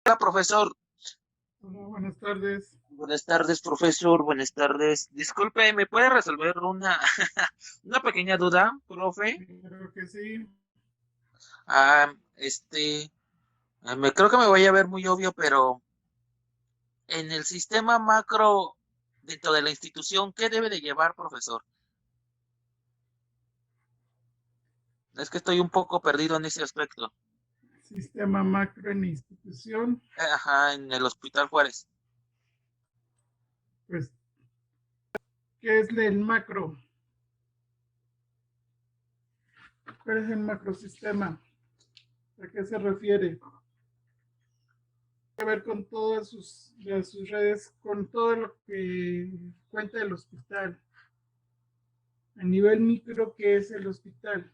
Hola, profesor. Hola, buenas tardes. Buenas tardes, profesor. Buenas tardes. Disculpe, ¿me puede resolver una, una pequeña duda, profe? Creo que sí. Ah, este, creo que me voy a ver muy obvio, pero en el sistema macro dentro de la institución, ¿qué debe de llevar, profesor? Es que estoy un poco perdido en ese aspecto. Sistema macro en institución. Ajá, en el Hospital Juárez. Pues, ¿qué es el macro? ¿Cuál es el macrosistema? ¿A qué se refiere? Tiene que ver con todas sus redes, con todo lo que cuenta el hospital. A nivel micro, ¿qué es el hospital?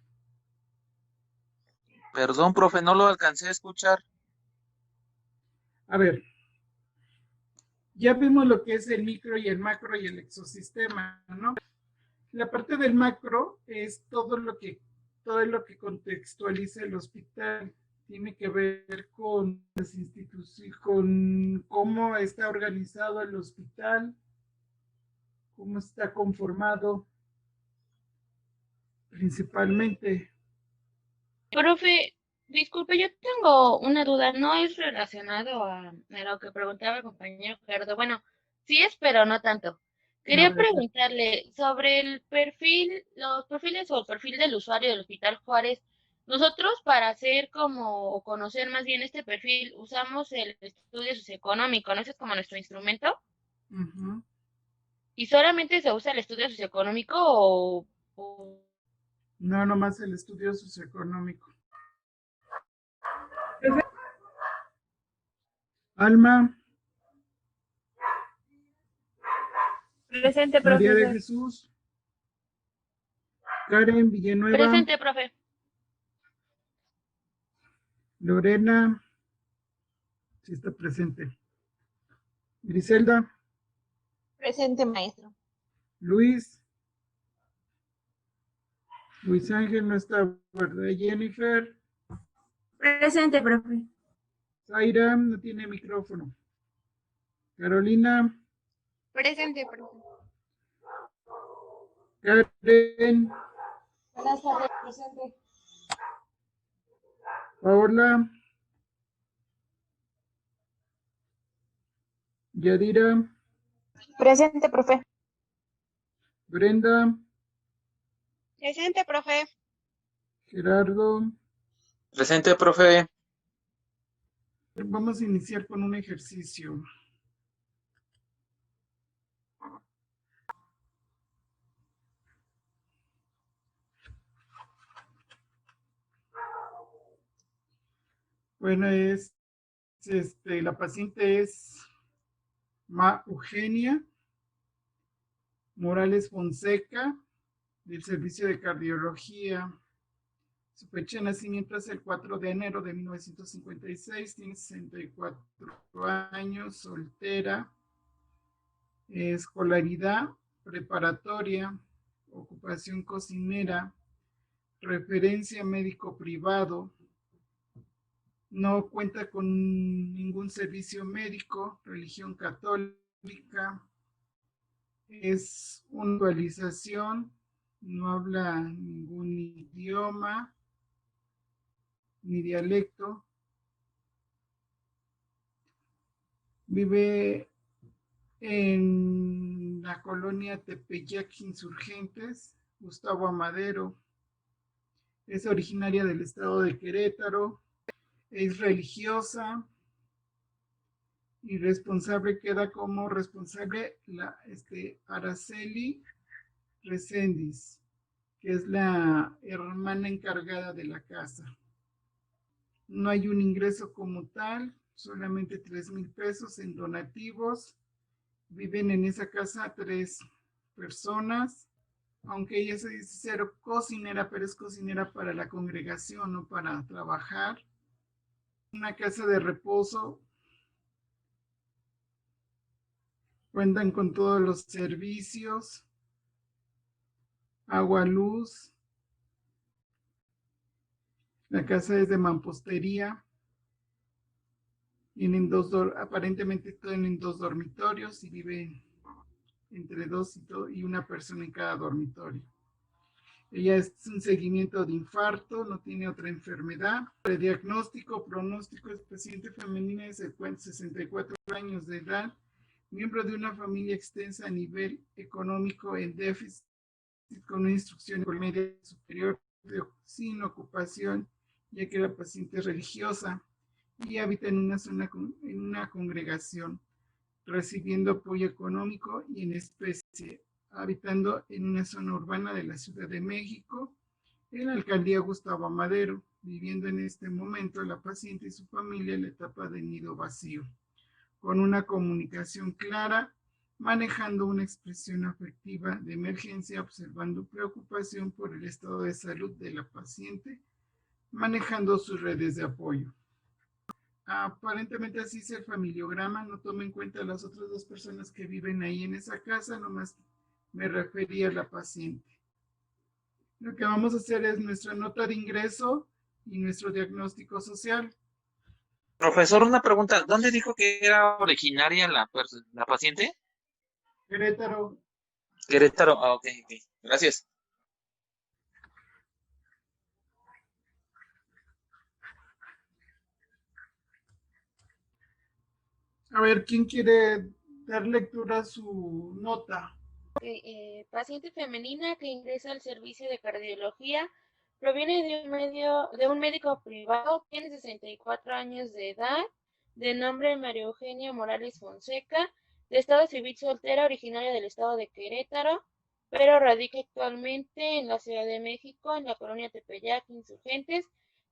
Perdón, profe, no lo alcancé a escuchar. A ver, ya vimos lo que es el micro y el macro y el exosistema, ¿no? La parte del macro es todo lo que contextualiza el hospital. Tiene que ver con las instituciones, con cómo está organizado el hospital, cómo está conformado principalmente. Profe, disculpe, yo tengo una duda, no es relacionado a lo que preguntaba el compañero Gerardo. Bueno, sí es, pero no tanto. A Quería ver, preguntarle sobre el perfil, los perfiles o el perfil del usuario del Hospital Juárez. Nosotros para hacer como, o conocer más bien este perfil, usamos el estudio socioeconómico, ¿no? Ese es como nuestro instrumento. uh-huh. ¿Y solamente se usa el estudio socioeconómico o No nomás el estudio socioeconómico. Alma, presente, María de profesor? Jesús, Karen Villanueva, Presente, profe. Lorena, si está presente, Griselda, Presente, maestro. Luis, Luis Ángel no está, ¿verdad? Jennifer, Presente, profe. Zaira no tiene micrófono. Carolina, Presente, profe. Karen, Buenas tardes, presente. Paola, Yadira, Presente, profe. Brenda, Presente, profe. Gerardo. Presente, profe. Vamos a iniciar con un ejercicio. Bueno, la paciente es Eugenia Morales Fonseca, del Servicio de Cardiología. Su fecha de nacimiento es el 4 de enero de 1956, tiene 64 años, soltera, escolaridad preparatoria, ocupación cocinera, referencia médico privado, no cuenta con ningún servicio médico, religión católica, es una actualización, no habla ningún idioma ni dialecto, vive en la colonia Tepeyac Insurgentes, Gustavo Amadero, es originaria del estado de Querétaro, es religiosa y responsable queda como responsable Araceli Reséndiz, que es la hermana encargada de la casa. No hay un ingreso como tal, solamente 3,000 pesos en donativos. Viven en esa casa 3 personas, aunque ella se dice ser cocinera, pero es cocinera para la congregación, no para trabajar. Una casa de reposo, cuentan con todos los servicios, agua, luz. La casa es de mampostería. Aparentemente tienen 2 dormitorios y viven entre 2 y una persona en cada dormitorio. Ella es un seguimiento de infarto, no tiene otra enfermedad. El diagnóstico, pronóstico es paciente femenina de 64 años de edad, miembro de una familia extensa a nivel económico en déficit, con una instrucción con media superior, sin ocupación, ya que era paciente religiosa y habita en una congregación, recibiendo apoyo económico y en especie, habitando en una zona urbana de la Ciudad de México, en la alcaldía Gustavo Amadero, viviendo en este momento la paciente y su familia en la etapa de nido vacío, con una comunicación clara, manejando una expresión afectiva de emergencia, observando preocupación por el estado de salud de la paciente, manejando sus redes de apoyo. Aparentemente así es el familiograma, no tome en cuenta a las otras 2 personas que viven ahí en esa casa, nomás me refería a la paciente. Lo que vamos a hacer es nuestra nota de ingreso y nuestro diagnóstico social. Profesor, una pregunta. ¿Dónde dijo que era originaria la paciente? Querétaro. Querétaro. Ah, ok. Gracias. A ver, ¿quién quiere dar lectura a su nota? Paciente femenina que ingresa al servicio de cardiología, proviene de un médico privado, tiene 64 años de edad, de nombre María Eugenia Morales Fonseca, de estado civil soltera, originaria del estado de Querétaro, pero radica actualmente en la Ciudad de México, en la colonia Tepeyac, Insurgentes,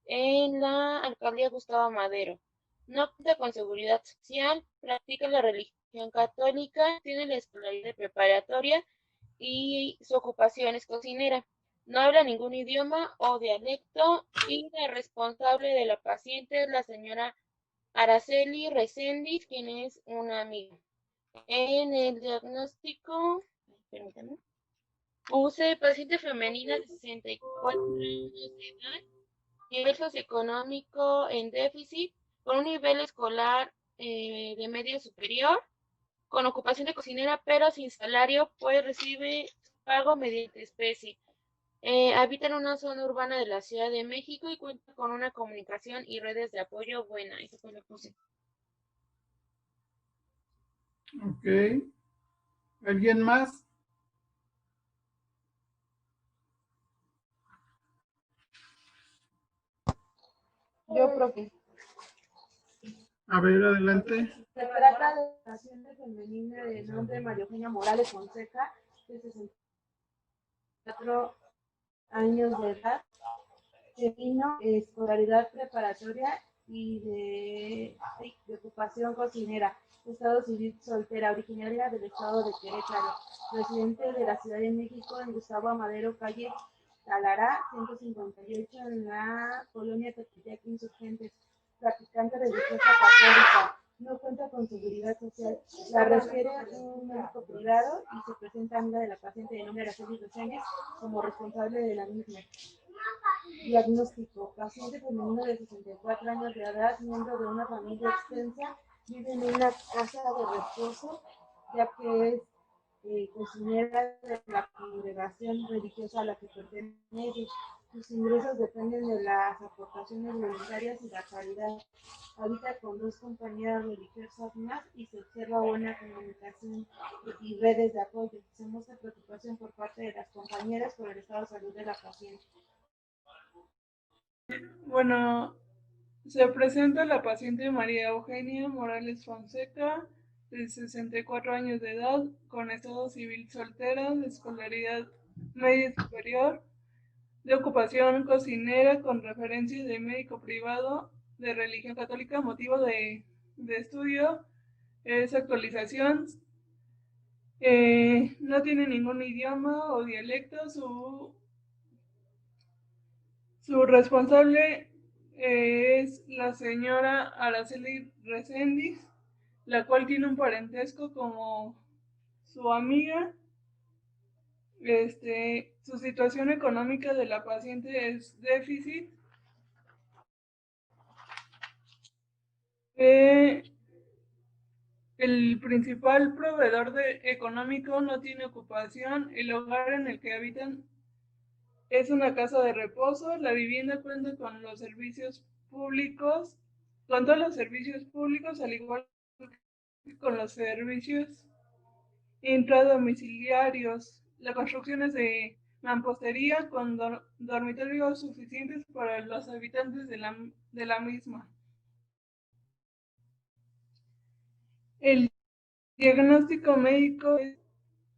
en la alcaldía Gustavo Madero. No cuenta con seguridad social, practica la religión católica, tiene la escolaridad preparatoria y su ocupación es cocinera. No habla ningún idioma o dialecto y la responsable de la paciente es la señora Araceli Reséndiz, quien es una amiga. En el diagnóstico, permítame, puse paciente femenina de 64 años de edad, nivel socioeconómico en déficit, con un nivel escolar de medio superior, con ocupación de cocinera, pero sin salario, pues recibe pago mediante especie. Habita en una zona urbana de la Ciudad de México y cuenta con una comunicación y redes de apoyo buena. Eso fue lo que puse. Ok. ¿Alguien más? Yo, profe. A ver, adelante. Se trata de una paciente femenina de nombre María Eugenia Morales Fonseca, de 64 años de edad, que vino escolaridad preparatoria y de ocupación cocinera, estado civil soltera, originaria del estado de Querétaro, residente de la Ciudad de México en Gustavo Amadero, calle Talará, 158, en la colonia Tepeyac, Insurgentes, practicante religiosa católica. No cuenta con seguridad social. La refiere a un médico privado y se presenta amiga de la paciente de nombre Araceli Reséndiz como responsable de la misma. Diagnóstico: paciente femenino de 64 años de edad, miembro de una familia extensa, vive en una casa de reposo, ya que es cocinera de la congregación religiosa a la que pertenece. Sus ingresos dependen de las aportaciones voluntarias y la caridad. Habita con 2 compañeras religiosas más y se observa buena comunicación y redes de apoyo. Se muestra preocupación por parte de las compañeras por el estado de salud de la paciente. Bueno, se presenta la paciente María Eugenia Morales Fonseca, de 64 años de edad, con estado civil soltera, de escolaridad media superior, de ocupación cocinera con referencia de médico privado, de religión católica. Motivo de estudio es actualización. No tiene ningún idioma o dialecto. Su responsable es la señora Araceli Reséndiz, la cual tiene un parentesco como su amiga. Su situación económica de la paciente es déficit. El principal proveedor económico no tiene ocupación. El hogar en el que habitan es una casa de reposo. La vivienda cuenta con los servicios públicos, con todos los servicios públicos, al igual que con los servicios intradomiciliarios. La construcción es de mampostería con dormitorios suficientes para los habitantes de la misma. El diagnóstico médico es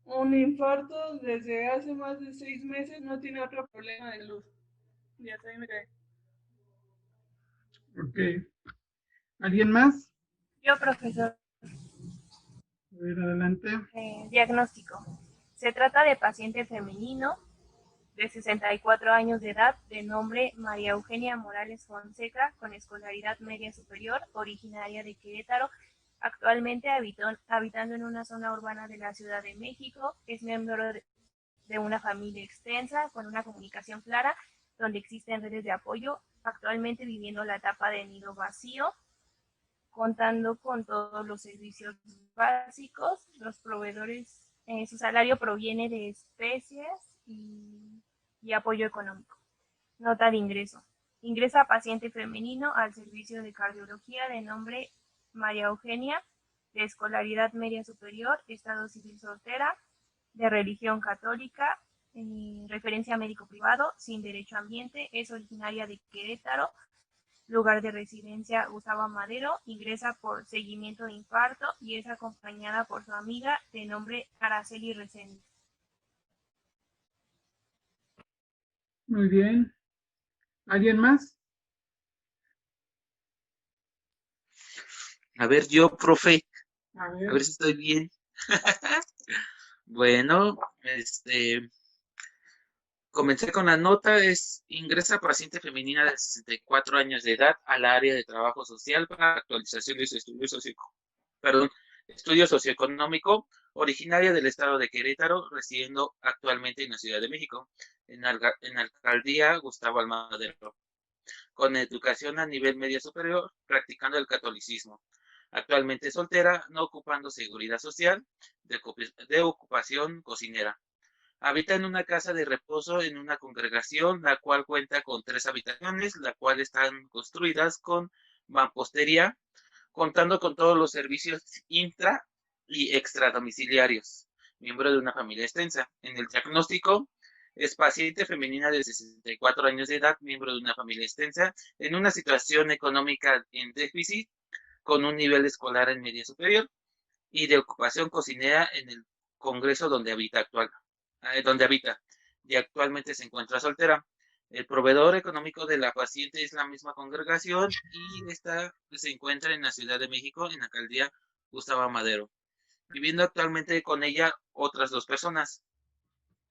un infarto. Desde hace más de 6 meses no tiene otro problema de luz. Ya está, ahí me cae. Ok. ¿Alguien más? Yo, profesor. A ver, adelante. Diagnóstico. Se trata de paciente femenino de 64 años de edad, de nombre María Eugenia Morales Fonseca, con escolaridad media superior, originaria de Querétaro, actualmente habitando en una zona urbana de la Ciudad de México. Es miembro de una familia extensa, con una comunicación clara, donde existen redes de apoyo, actualmente viviendo la etapa de nido vacío, contando con todos los servicios básicos. Los proveedores, su salario proviene de especies y apoyo económico. Nota de ingreso. Ingresa paciente femenino al servicio de cardiología de nombre María Eugenia, de escolaridad media superior, estado civil soltera, de religión católica, referencia médico privado, sin derecho a ambiente, es originaria de Querétaro, lugar de residencia Gustavo Madero, ingresa por seguimiento de infarto y es acompañada por su amiga de nombre Araceli Reséndiz. Muy bien. ¿Alguien más? A ver, yo, profe, A a ver. ver si estoy bien. Bueno, comencé con la nota, ingresa paciente femenina de 64 años de edad al área de trabajo social para actualización de su estudio socioeconómico, originaria del estado de Querétaro, residiendo actualmente en la Ciudad de México, en alcaldía Gustavo Almadero, con educación a nivel media superior, practicando el catolicismo. Actualmente soltera, no ocupando seguridad social, de ocupación cocinera. Habita en una casa de reposo en una congregación, la cual cuenta con 3 habitaciones, las cuales están construidas con mampostería, contando con todos los servicios intra y extradomiciliarios. Miembro de una familia extensa. En el diagnóstico, es paciente femenina de 64 años de edad, miembro de una familia extensa, en una situación económica en déficit, con un nivel escolar en media superior y de ocupación cocinera en el Congreso donde habita y actualmente se encuentra soltera. El proveedor económico de la paciente es la misma congregación y esta se encuentra en la Ciudad de México, en la alcaldía Gustavo Madero, viviendo actualmente con ella otras 2 personas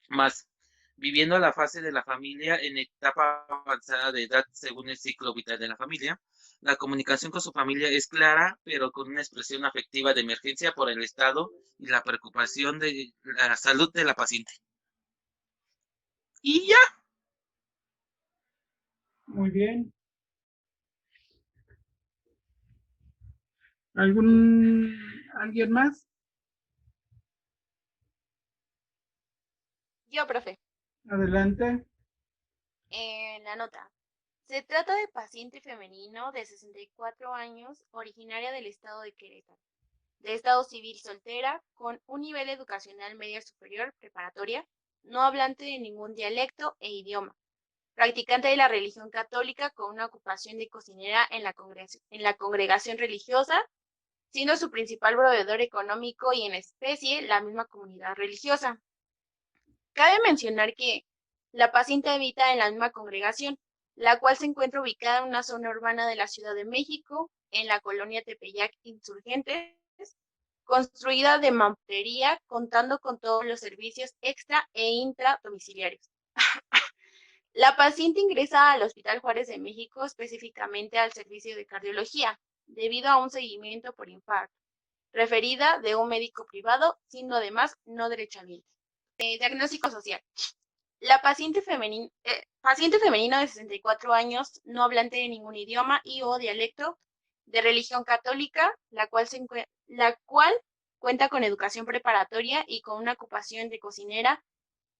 más, viviendo la fase de la familia en etapa avanzada de edad según el ciclo vital de la familia. La comunicación con su familia es clara, pero con una expresión afectiva de emergencia por el estado y la preocupación de la salud de la paciente. Y ya. Muy bien. ¿Alguien más? Yo, profe. Adelante. La nota. Se trata de paciente femenino de 64 años, originaria del estado de Querétaro, de estado civil soltera, con un nivel educacional media superior preparatoria, no hablante de ningún dialecto e idioma, practicante de la religión católica con una ocupación de cocinera en la congregación religiosa, siendo su principal proveedor económico y en especie la misma comunidad religiosa. Cabe mencionar que la paciente habita en la misma congregación, la cual se encuentra ubicada en una zona urbana de la Ciudad de México, en la colonia Tepeyac Insurgentes, construida de mampostería, contando con todos los servicios extra e intra domiciliarios. La paciente ingresa al Hospital Juárez de México, específicamente al servicio de cardiología, debido a un seguimiento por infarto, referida de un médico privado, siendo además no derechohabiente. Diagnóstico social. La paciente femenina de 64 años, no hablante de ningún idioma y o dialecto, de religión católica, la cual cuenta con educación preparatoria y con una ocupación de cocinera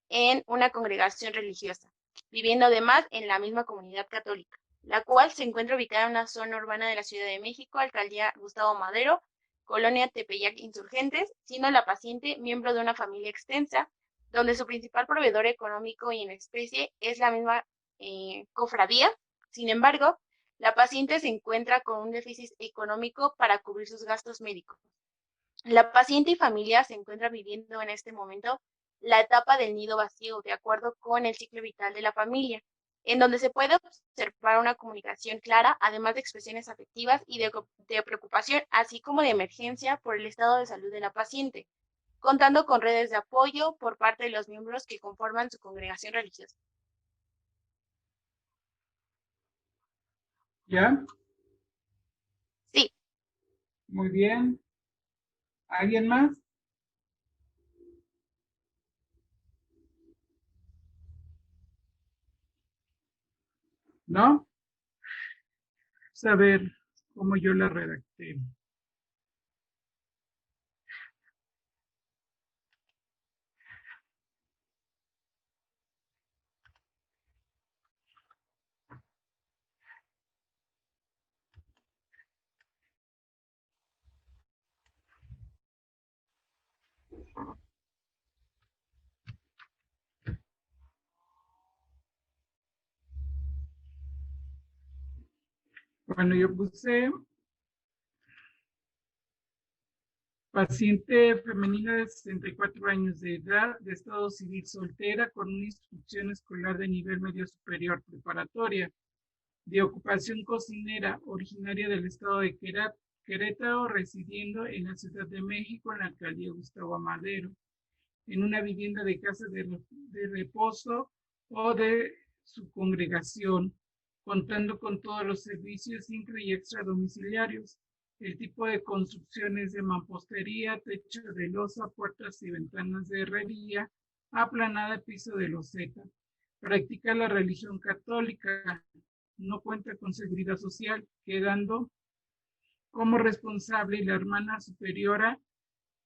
en una congregación religiosa, viviendo además en la misma comunidad católica, la cual se encuentra ubicada en una zona urbana de la Ciudad de México, Alcaldía Gustavo Madero, Colonia Tepeyac Insurgentes, siendo la paciente miembro de una familia extensa, donde su principal proveedor económico y en especie es la misma cofradía. Sin embargo, la paciente se encuentra con un déficit económico para cubrir sus gastos médicos. La paciente y familia se encuentran viviendo en este momento la etapa del nido vacío, de acuerdo con el ciclo vital de la familia, en donde se puede observar una comunicación clara, además de expresiones afectivas y de preocupación, así como de emergencia por el estado de salud de la paciente, contando con redes de apoyo por parte de los miembros que conforman su congregación religiosa. ¿Ya? Sí. Muy bien. ¿Alguien más? ¿No? Vamos a ver cómo yo la redacté. Bueno, yo puse paciente femenina de 64 años de edad, de estado civil soltera, con una instrucción escolar de nivel medio superior preparatoria, de ocupación cocinera, originaria del estado de Querétaro, residiendo en la Ciudad de México, en la alcaldía Gustavo Amadero, en una vivienda de casa de reposo o de su congregación, contando con todos los servicios intra y extra domiciliarios. El tipo de construcciones de mampostería, techo de losa, puertas y ventanas de herrería, aplanada, piso de loseta. Practica la religión católica, no cuenta con seguridad social, quedando como responsable la hermana superiora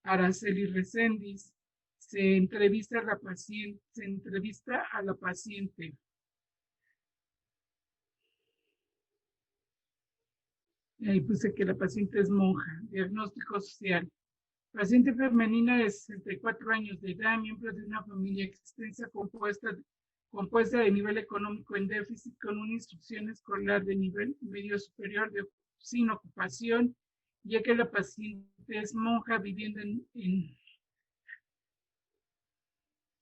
Araceli Reséndiz. Se entrevista a la paciente. Ahí puse que la paciente es monja. Diagnóstico social. Paciente femenina de 64 años de edad, miembro de una familia extensa compuesta de nivel económico en déficit, con una instrucción escolar de nivel medio superior sin ocupación, ya que la paciente es monja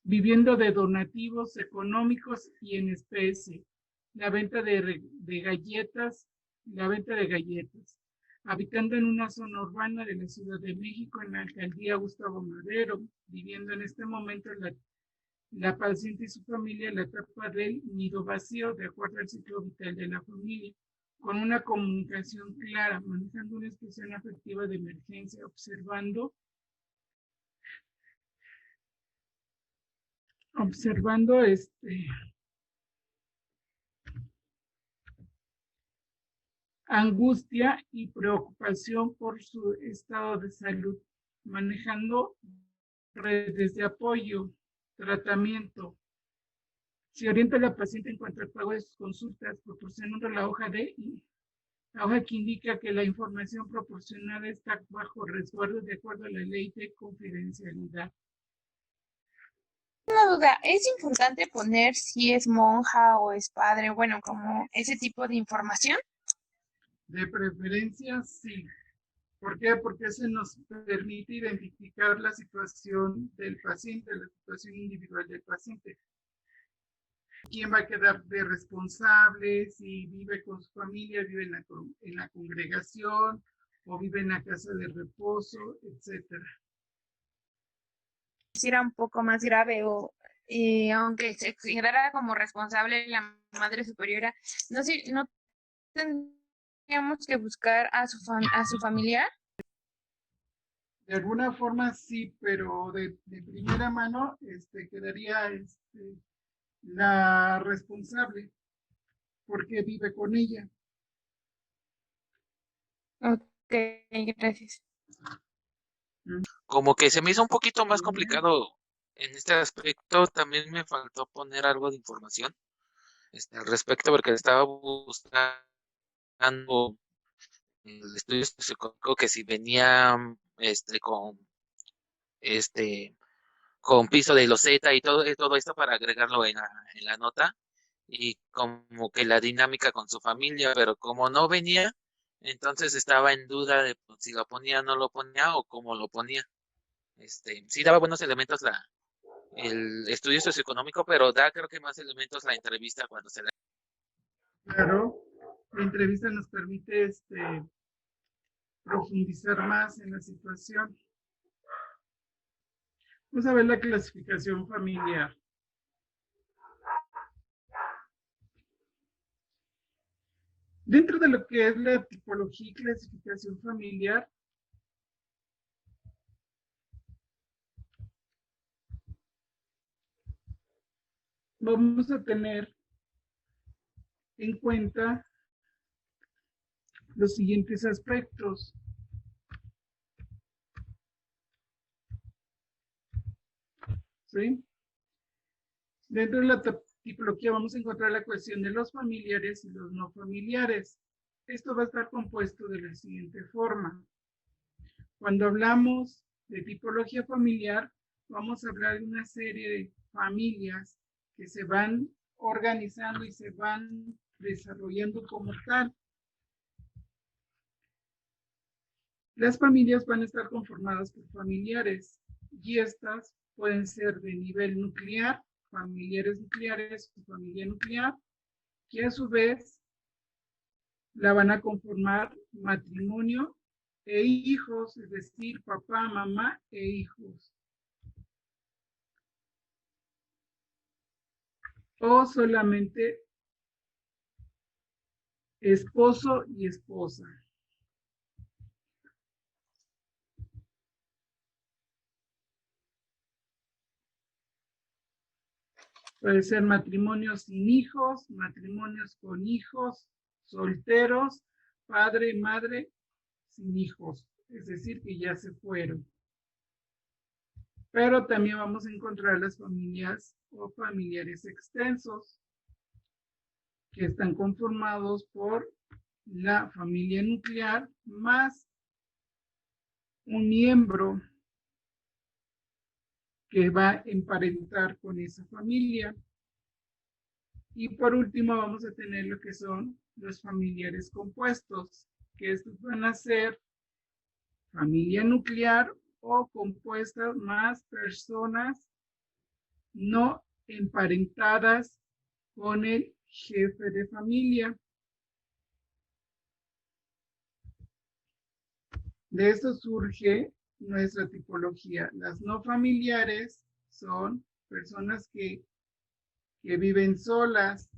viviendo de donativos económicos y en especie, la venta de galletas, habitando en una zona urbana de la Ciudad de México, en la alcaldía Gustavo Madero, viviendo en este momento la paciente y su familia en la etapa del nido vacío, de acuerdo al ciclo vital de la familia, con una comunicación clara, manejando una expresión afectiva de emergencia, observando angustia y preocupación por su estado de salud, manejando redes de apoyo, tratamiento. Se orienta a la paciente en cuanto al pago de sus consultas, proporcionando la hoja que indica que la información proporcionada está bajo resguardo de acuerdo a la ley de confidencialidad. Una duda, ¿es importante poner si es monja o es padre? Bueno, como ese tipo de información. De preferencia, sí. ¿Por qué? Porque se nos permite identificar la situación del paciente, la situación individual del paciente. ¿Quién va a quedar de responsable? Si vive con su familia, vive en la congregación o vive en la casa de reposo, etcétera. Si era un poco más grave o aunque se considerara como responsable la madre superiora, no tendríamos que buscar a su familiar. De alguna forma sí, pero de primera mano quedaría la responsable porque vive con ella. Ok, gracias. Como que se me hizo un poquito más Bien. complicado en este aspecto, también me faltó poner algo de información al respecto, porque estaba buscando el estudio socioeconómico que si venía este con piso de loseta y todo esto para agregarlo en la nota, y como que la dinámica con su familia, pero como no venía, entonces estaba en duda de pues, si lo ponía o no lo ponía o cómo lo ponía. Sí daba buenos elementos el estudio socioeconómico, pero da creo que más elementos la entrevista cuando se la... Claro, la entrevista nos permite profundizar más en la situación. Vamos a ver la clasificación familiar. Dentro de lo que es la tipología y clasificación familiar, vamos a tener en cuenta los siguientes aspectos. ¿Sí? Dentro de la tipología vamos a encontrar la cuestión de los familiares y los no familiares. Esto va a estar compuesto de la siguiente forma. Cuando hablamos de tipología familiar, vamos a hablar de una serie de familias que se van organizando y se van desarrollando como tal. Las familias van a estar conformadas por familiares y estas pueden ser de nivel nuclear, familiares nucleares o familia nuclear, que a su vez la van a conformar matrimonio e hijos, es decir, papá, mamá e hijos. O solamente esposo y esposa. Puede ser matrimonios sin hijos, matrimonios con hijos, solteros, padre, madre, sin hijos, es decir, que ya se fueron. Pero también vamos a encontrar las familias o familiares extensos, que están conformados por la familia nuclear más un miembro que va a emparentar con esa familia. Y por último vamos a tener lo que son los familiares compuestos, que estos van a ser familia nuclear o compuestas más personas no emparentadas con el jefe de familia. De esto surge nuestra tipología. Las no familiares son personas que viven solas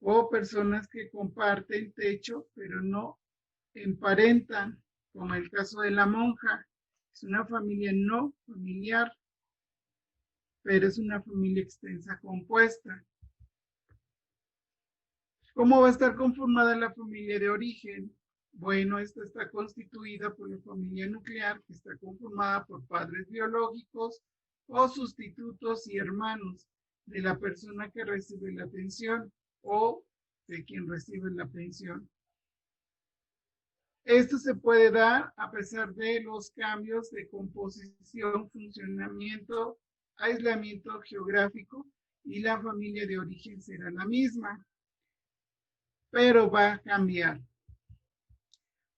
o personas que comparten techo pero no emparentan, como el caso de la monja. Es una familia no familiar, pero es una familia extensa compuesta. ¿Cómo va a estar conformada la familia de origen? Bueno, esta está constituida por la familia nuclear, que está conformada por padres biológicos o sustitutos y hermanos de la persona que recibe la pensión o de quien recibe la pensión. Esto se puede dar a pesar de los cambios de composición, funcionamiento, aislamiento geográfico, y la familia de origen será la misma, pero va a cambiar.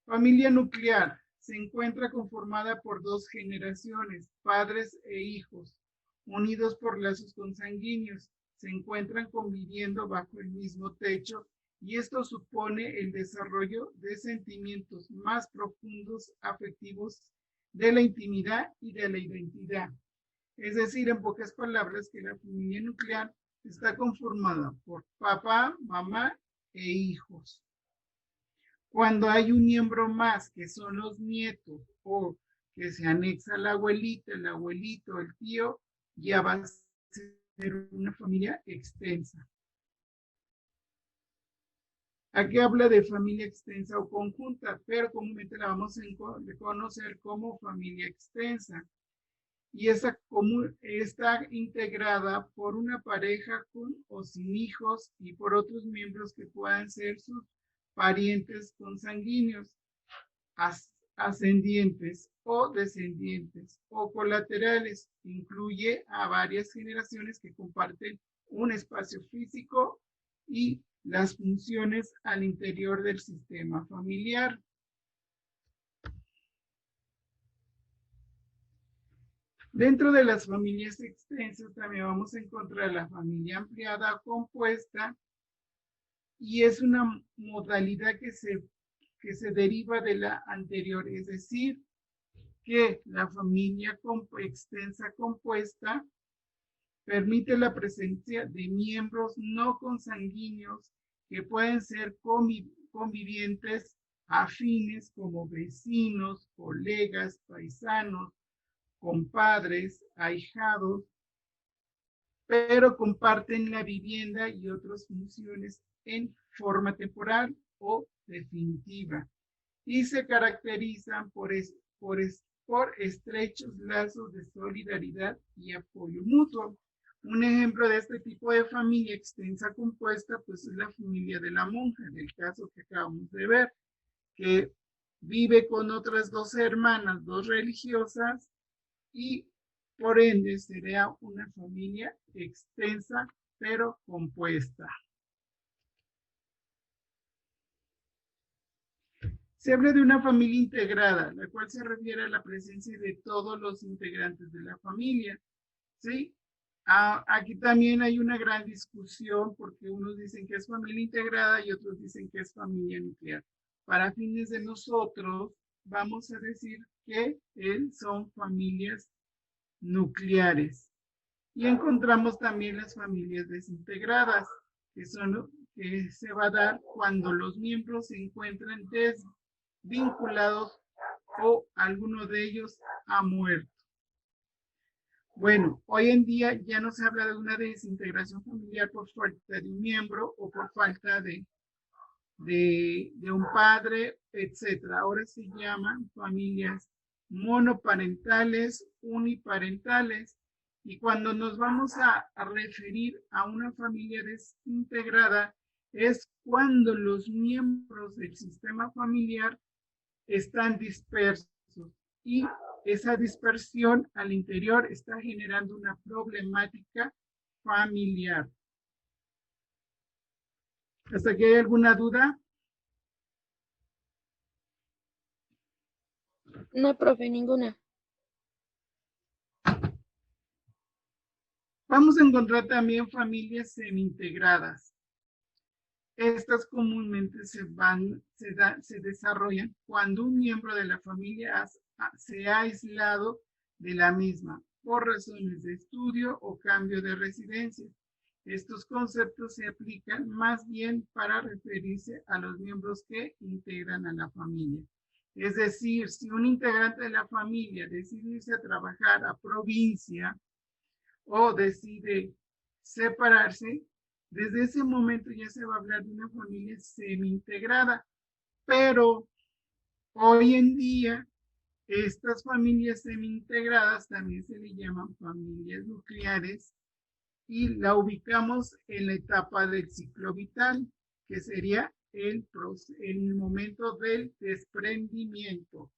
Familia nuclear se encuentra conformada por dos generaciones, padres e hijos, unidos por lazos consanguíneos. Se encuentran conviviendo bajo el mismo techo y esto supone el desarrollo de sentimientos más profundos, afectivos, de la intimidad y de la identidad. Es decir, en pocas palabras, que la familia nuclear está conformada por papá, mamá e hijos. Cuando hay un miembro más, que son los nietos, o que se anexa la abuelita, el abuelito, el tío, ya va a ser una familia extensa. Aquí habla de familia extensa o conjunta, pero comúnmente la vamos a conocer como familia extensa. Y esa está integrada por una pareja con o sin hijos y por otros miembros que puedan ser sus parientes consanguíneos, ascendientes o descendientes o colaterales. Incluye a varias generaciones que comparten un espacio físico y las funciones al interior del sistema familiar. Dentro de las familias extensas también vamos a encontrar la familia ampliada o compuesta, y es una modalidad que se deriva de la anterior, es decir, que la familia extensa compuesta permite la presencia de miembros no consanguíneos que pueden ser convivientes afines como vecinos, colegas, paisanos, compadres, ahijados, pero comparten la vivienda y otras funciones en forma temporal o definitiva y se caracterizan por estrechos lazos de solidaridad y apoyo mutuo. Un ejemplo de este tipo de familia extensa compuesta pues es la familia de la monja, del caso que acabamos de ver, que vive con otras dos hermanas, dos religiosas, y por ende sería una familia extensa pero compuesta. Se habla de una familia integrada, la cual se refiere a la presencia de todos los integrantes de la familia, ¿sí? Aquí también hay una gran discusión porque unos dicen que es familia integrada y otros dicen que es familia nuclear. Para fines de nosotros, vamos a decir que son familias nucleares. Y encontramos también las familias desintegradas, que se va a dar cuando los miembros se encuentran desvinculados o alguno de ellos ha muerto. Bueno, hoy en día ya no se habla de una desintegración familiar por falta de un miembro o por falta de un padre, etc. Ahora se llaman familias monoparentales, uniparentales, y cuando nos vamos a referir a una familia desintegrada es cuando los miembros del sistema familiar están dispersos y esa dispersión al interior está generando una problemática familiar. ¿Hasta aquí hay alguna duda? No, profe, ninguna. Vamos a encontrar también familias semi-integradas. Estas comúnmente se desarrollan cuando un miembro de la familia se ha aislado de la misma por razones de estudio o cambio de residencia. Estos conceptos se aplican más bien para referirse a los miembros que integran a la familia. Es decir, si un integrante de la familia decide irse a trabajar a provincia o decide separarse, desde ese momento ya se va a hablar de una familia semi-integrada. Pero hoy en día, estas familias semi-integradas también se le llaman familias nucleares y la ubicamos en la etapa del ciclo vital, que sería el momento del desprendimiento.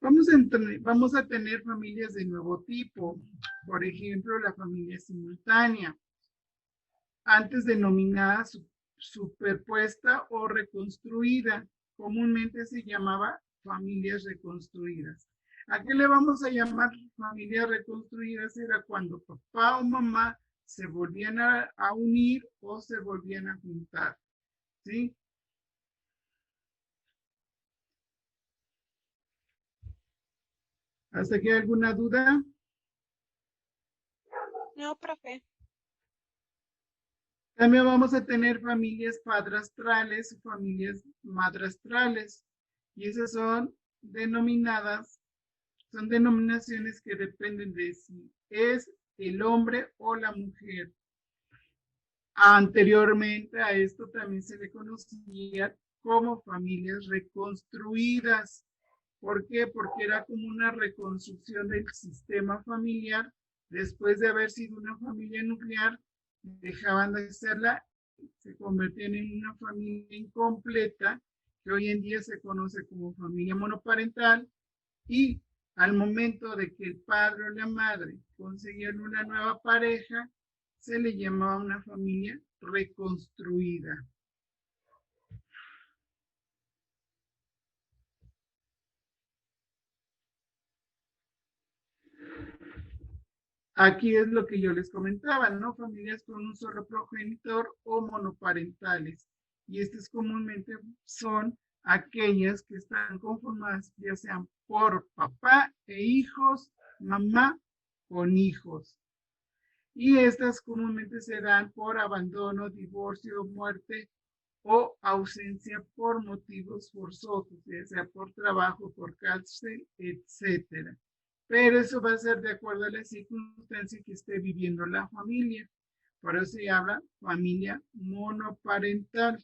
Vamos a tener familias de nuevo tipo, por ejemplo, la familia simultánea, antes denominada superpuesta o reconstruida, comúnmente se llamaba familias reconstruidas. ¿A qué le vamos a llamar familias reconstruidas? Era cuando papá o mamá se volvían a unir o se volvían a juntar, ¿sí? ¿Hasta aquí hay alguna duda? No, profe. También vamos a tener familias padrastrales o familias madrastrales. Y esas son denominaciones que dependen de si es el hombre o la mujer. Anteriormente a esto también se le conocía como familias reconstruidas. ¿Por qué? Porque era como una reconstrucción del sistema familiar. Después de haber sido una familia nuclear, dejaban de serla, se convertían en una familia incompleta, que hoy en día se conoce como familia monoparental, y al momento de que el padre o la madre conseguían una nueva pareja, se le llamaba una familia reconstruida. Aquí es lo que yo les comentaba, ¿no? Familias con un solo progenitor o monoparentales. Y estas comúnmente son aquellas que están conformadas ya sean por papá e hijos, mamá con hijos. Y estas comúnmente se dan por abandono, divorcio, muerte o ausencia por motivos forzosos, ya sea por trabajo, por cárcel, etcétera. Pero eso va a ser de acuerdo a la circunstancia que esté viviendo la familia. Por eso se habla familia monoparental.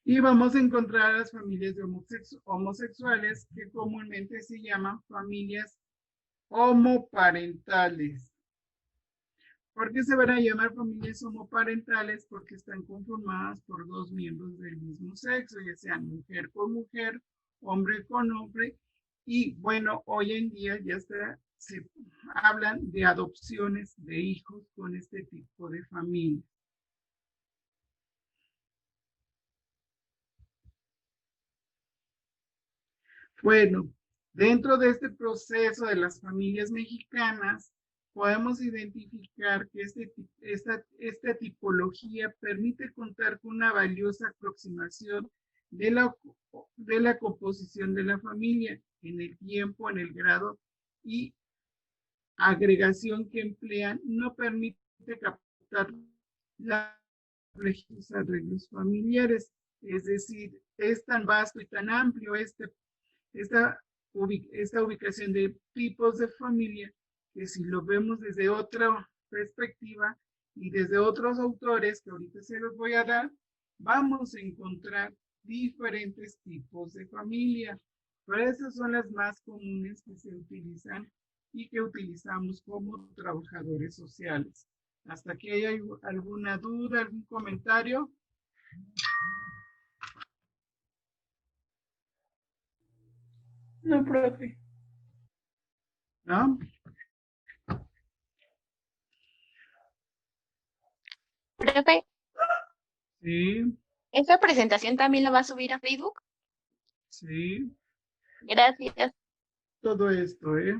Y vamos a encontrar a las familias de homosexuales que comúnmente se llaman familias homoparentales. ¿Por qué se van a llamar familias homoparentales? Porque están conformadas por dos miembros del mismo sexo, ya sean mujer con mujer, hombre con hombre. Y bueno, hoy en día ya se hablan de adopciones de hijos con este tipo de familia. Bueno, dentro de este proceso de las familias mexicanas, podemos identificar que esta tipología permite contar con una valiosa aproximación de la composición de la familia en el tiempo, en el grado y agregación que emplean, no permite captar los arreglos familiares. Es decir, es tan vasto y tan amplio esta ubicación de tipos de familia, que si lo vemos desde otra perspectiva y desde otros autores que ahorita se los voy a dar, vamos a encontrar diferentes tipos de familia. Pero esas son las más comunes que se utilizan y que utilizamos como trabajadores sociales. ¿Hasta aquí hay alguna duda, algún comentario? No, profe. ¿No? Profe, Sí, ¿esta presentación también la va a subir a Facebook? sí, Gracias. todo esto, ¿eh?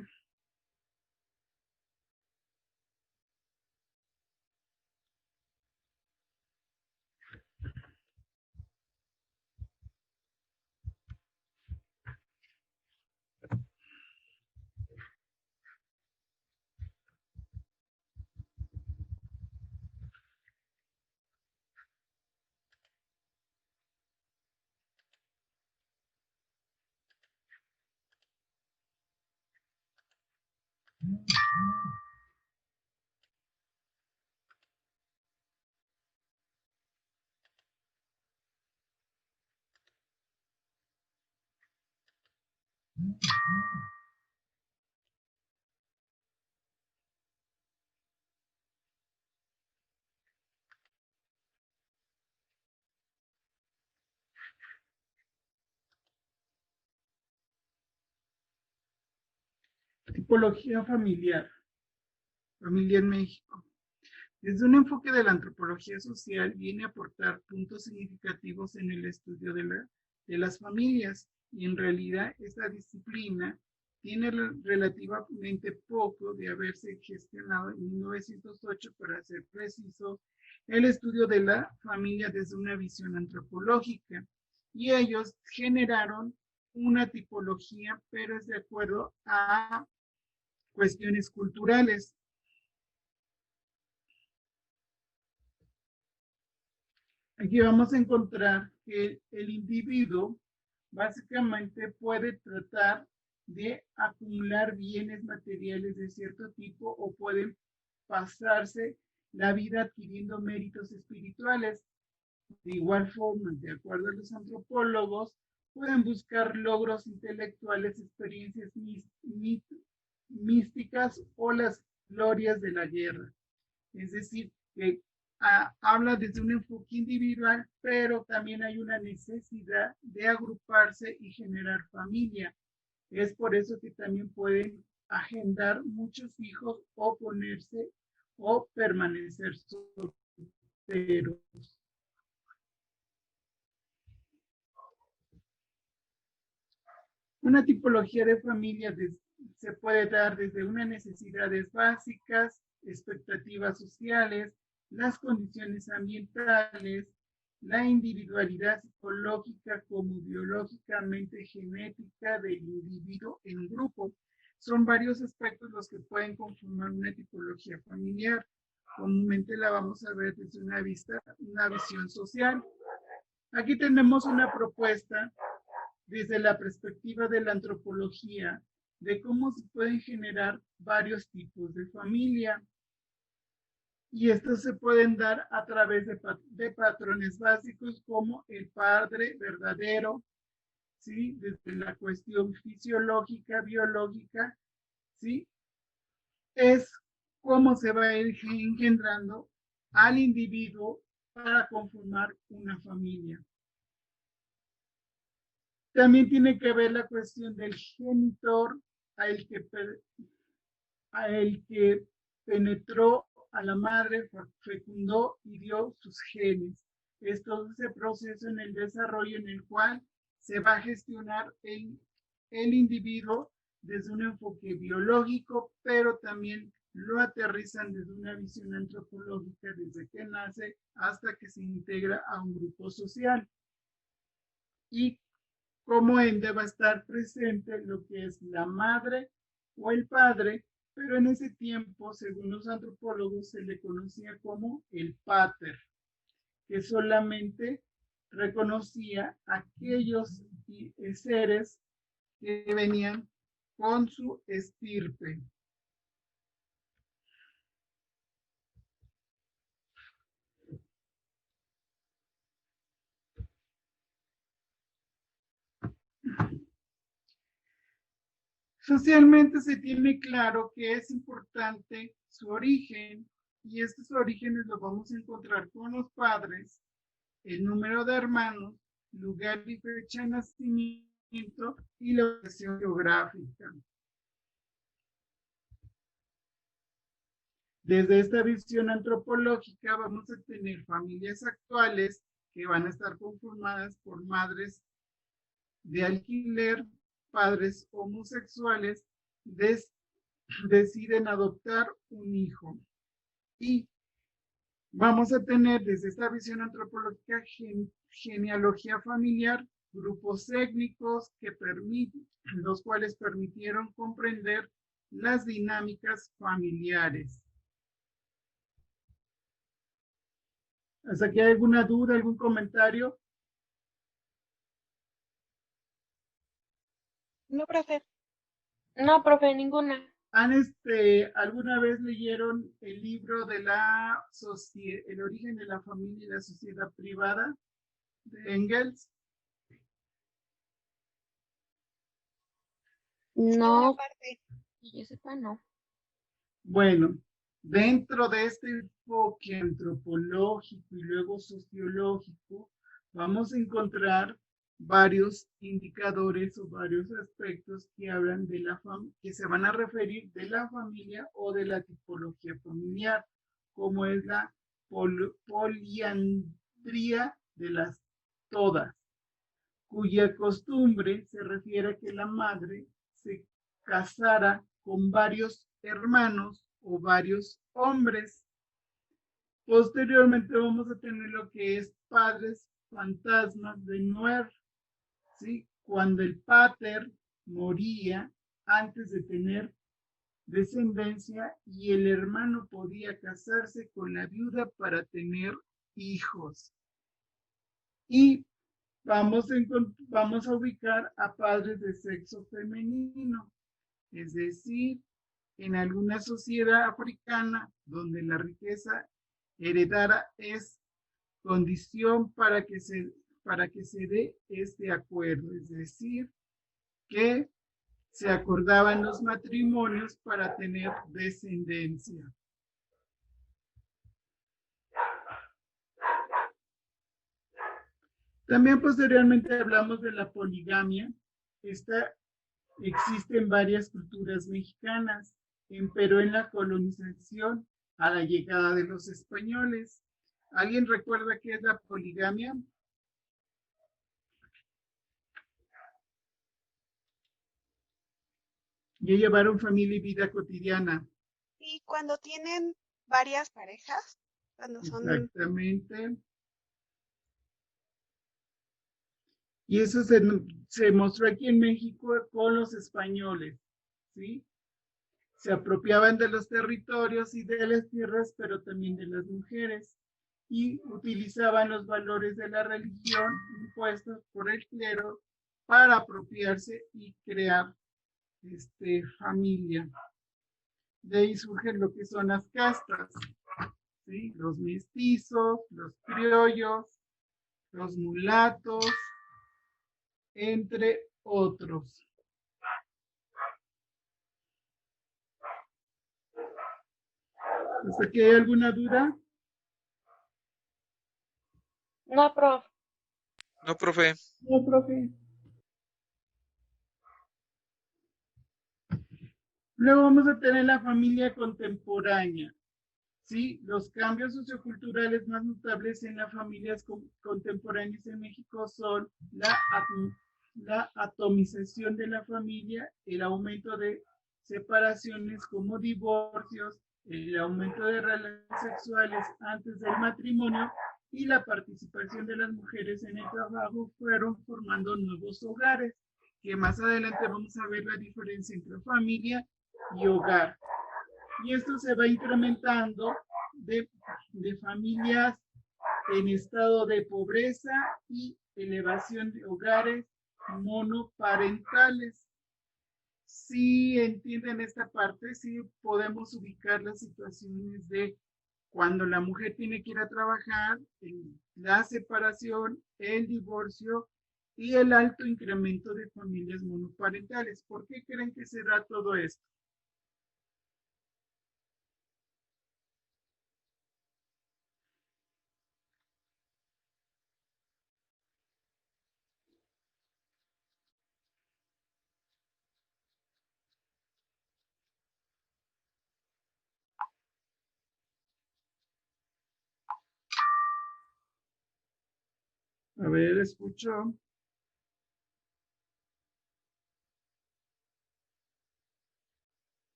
Tipología familiar. Familia en México. Desde un enfoque de la antropología social viene a aportar puntos significativos en el estudio de las familias, y en realidad esta disciplina tiene relativamente poco de haberse gestionado en 1908, para ser preciso, el estudio de la familia desde una visión antropológica, y ellos generaron una tipología, pero es de acuerdo a cuestiones culturales. Aquí vamos a encontrar que el individuo básicamente puede tratar de acumular bienes materiales de cierto tipo o pueden pasarse la vida adquiriendo méritos espirituales. De igual forma, de acuerdo a los antropólogos, pueden buscar logros intelectuales, experiencias místicas o las glorias de la guerra. Es decir, que habla desde un enfoque individual, pero también hay una necesidad de agruparse y generar familia. Es por eso que también pueden agendar muchos hijos o ponerse o permanecer solteros. Una tipología de familia se puede dar desde unas necesidades básicas, expectativas sociales, las condiciones ambientales, la individualidad psicológica como biológicamente genética del individuo en grupo. Son varios aspectos los que pueden conformar una tipología familiar. Comúnmente la vamos a ver desde una visión social. Aquí tenemos una propuesta desde la perspectiva de la antropología de cómo se pueden generar varios tipos de familia. Y estos se pueden dar a través de patrones básicos como el padre verdadero, ¿sí? Desde la cuestión fisiológica, biológica, ¿sí? Es cómo se va a ir engendrando al individuo para conformar una familia. También tiene que ver la cuestión del genitor, a el que penetró a la madre, fecundó y dio sus genes. Es todo ese proceso en el desarrollo en el cual se va a gestionar el individuo desde un enfoque biológico, pero también lo aterrizan desde una visión antropológica desde que nace hasta que se integra a un grupo social. Y cómo debe estar presente lo que es la madre o el padre, pero en ese tiempo, según los antropólogos, se le conocía como el pater, que solamente reconocía a aquellos seres que venían con su estirpe. Socialmente se tiene claro que es importante su origen, y estos orígenes los vamos a encontrar con los padres, el número de hermanos, lugar y fecha de nacimiento y la ubicación geográfica. Desde esta visión antropológica vamos a tener familias actuales que van a estar conformadas por madres de alquiler, padres homosexuales, deciden adoptar un hijo. Y vamos a tener desde esta visión antropológica genealogía familiar, grupos étnicos los cuales permitieron comprender las dinámicas familiares. ¿Hasta aquí hay alguna duda, algún comentario? No, profe. No, profe, ninguna. ¿Alguna vez leyeron el libro de El origen de la familia y la sociedad privada de Engels? No, Parte. que yo sepa, no. Bueno, dentro de este enfoque antropológico y luego sociológico, vamos a encontrar varios indicadores o varios aspectos que hablan de que se van a referir de la familia o de la tipología familiar, como es la poliandría de las todas, cuya costumbre se refiere a que la madre se casara con varios hermanos o varios hombres. Posteriormente vamos a tener lo que es padres fantasmas de Nuer, ¿sí? Cuando el pater moría antes de tener descendencia y el hermano podía casarse con la viuda para tener hijos. Y vamos a ubicar a padres de sexo femenino, es decir, en alguna sociedad africana donde la riqueza heredada es condición para que se dé este acuerdo, es decir, que se acordaban los matrimonios para tener descendencia. También posteriormente hablamos de la poligamia. Esta existe en varias culturas mexicanas, pero en la colonización a la llegada de los españoles. ¿Alguien recuerda qué es la poligamia? Y llevaron familia y vida cotidiana. Y cuando tienen varias parejas, cuando son... Exactamente. Y eso se mostró aquí en México con los españoles, ¿sí? Se apropiaban de los territorios y de las tierras, pero también de las mujeres, y utilizaban los valores de la religión impuestos por el clero para apropiarse y crear familia. De ahí surgen lo que son las castas, ¿sí? Los mestizos, los criollos, los mulatos, entre otros. ¿Hasta aquí hay alguna duda? No, prof. No, profe. No, profe. Luego vamos a tener la familia contemporánea. ¿Sí? Los cambios socioculturales más notables en las familias contemporáneas en México son la atomización de la familia, el aumento de separaciones como divorcios, el aumento de relaciones sexuales antes del matrimonio y la participación de las mujeres en el trabajo fueron formando nuevos hogares, que más adelante vamos a ver la diferencia entre familia y hogar. Y esto se va incrementando de familias en estado de pobreza y elevación de hogares monoparentales. Si entienden esta parte, sí podemos ubicar las situaciones de cuando la mujer tiene que ir a trabajar, la separación, el divorcio y el alto incremento de familias monoparentales. ¿Por qué creen que se da todo esto? A ver, escucho.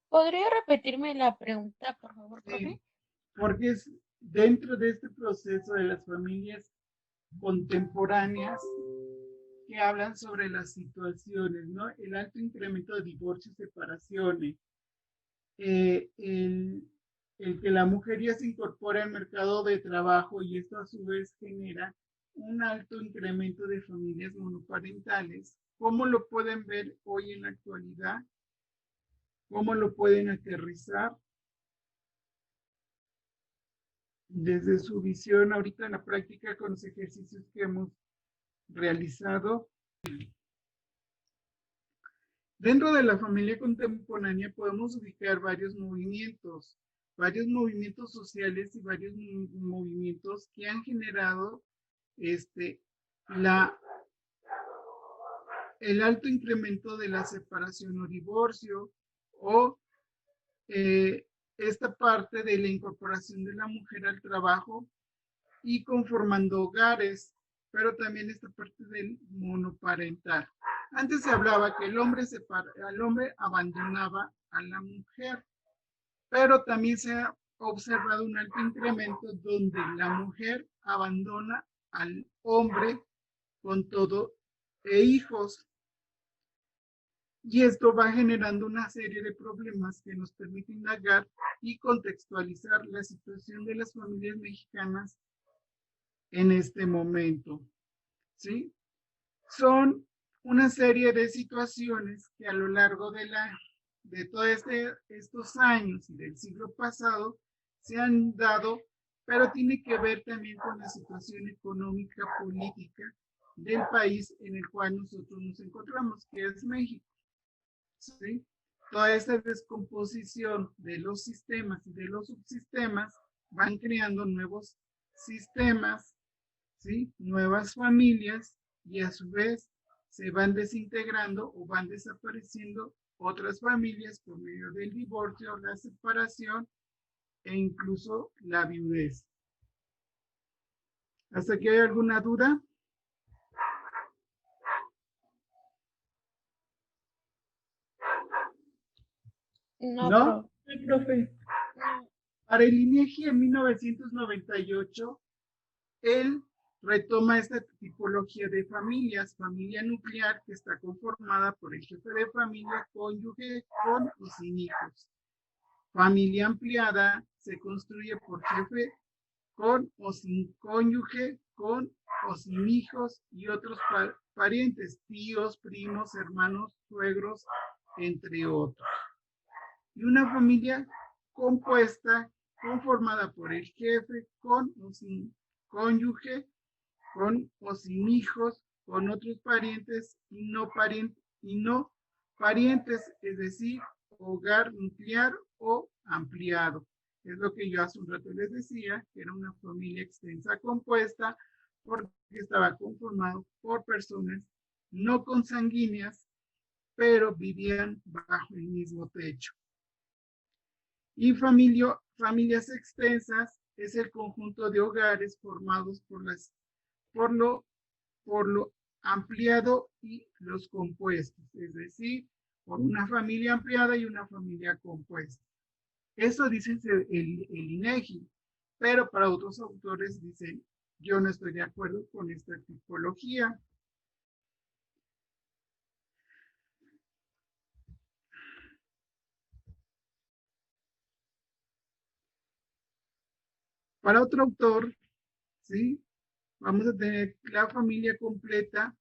¿Podría repetirme la pregunta, por favor, profe? Sí, porque es dentro de este proceso de las familias contemporáneas que hablan sobre las situaciones, ¿no? El alto incremento de divorcios, separaciones, el que la mujer ya se incorpora al mercado de trabajo y esto a su vez genera un alto incremento de familias monoparentales. ¿Cómo lo pueden ver hoy en la actualidad? ¿Cómo lo pueden aterrizar? Desde su visión ahorita en la práctica con los ejercicios que hemos realizado. Dentro de la familia contemporánea podemos ubicar varios movimientos sociales y varios movimientos que han generado el alto incremento de la separación o divorcio o esta parte de la incorporación de la mujer al trabajo y conformando hogares, pero también esta parte del monoparental. Antes se hablaba que el hombre abandonaba a la mujer, pero también se ha observado un alto incremento donde la mujer abandona al hombre con todo e hijos. Y esto va generando una serie de problemas que nos permiten indagar y contextualizar la situación de las familias mexicanas en este momento, ¿sí? Son una serie de situaciones que a lo largo de todos estos años y del siglo pasado se han dado, pero tiene que ver también con la situación económica, política del país en el cual nosotros nos encontramos, que es México. ¿Sí? Toda esta descomposición de los sistemas y de los subsistemas van creando nuevos sistemas, ¿sí? Nuevas familias, y a su vez se van desintegrando o van desapareciendo otras familias por medio del divorcio, la separación e incluso la viudez. ¿Hasta aquí hay alguna duda? ¿No? Sí, profe. Para el INEGI en 1998, él retoma esta tipología de familias: familia nuclear, que está conformada por el jefe de familia, cónyuge, con y sin hijos. Familia ampliada se construye por jefe con o sin cónyuge, con o sin hijos y otros parientes, tíos, primos, hermanos, suegros, entre otros. Y una familia compuesta, conformada por el jefe, con o sin cónyuge, con o sin hijos, con otros parientes y no parientes, es decir, hogar nuclear o ampliado. Es lo que yo hace un rato les decía, que era una familia extensa compuesta porque estaba conformado por personas no consanguíneas, pero vivían bajo el mismo techo. Y familias extensas es el conjunto de hogares formados por lo ampliado y los compuestos, es decir, por una familia ampliada y una familia compuesta. Eso dice el INEGI, pero para otros autores dicen, yo no estoy de acuerdo con esta tipología. Para otro autor, ¿sí? Vamos a tener la familia completa.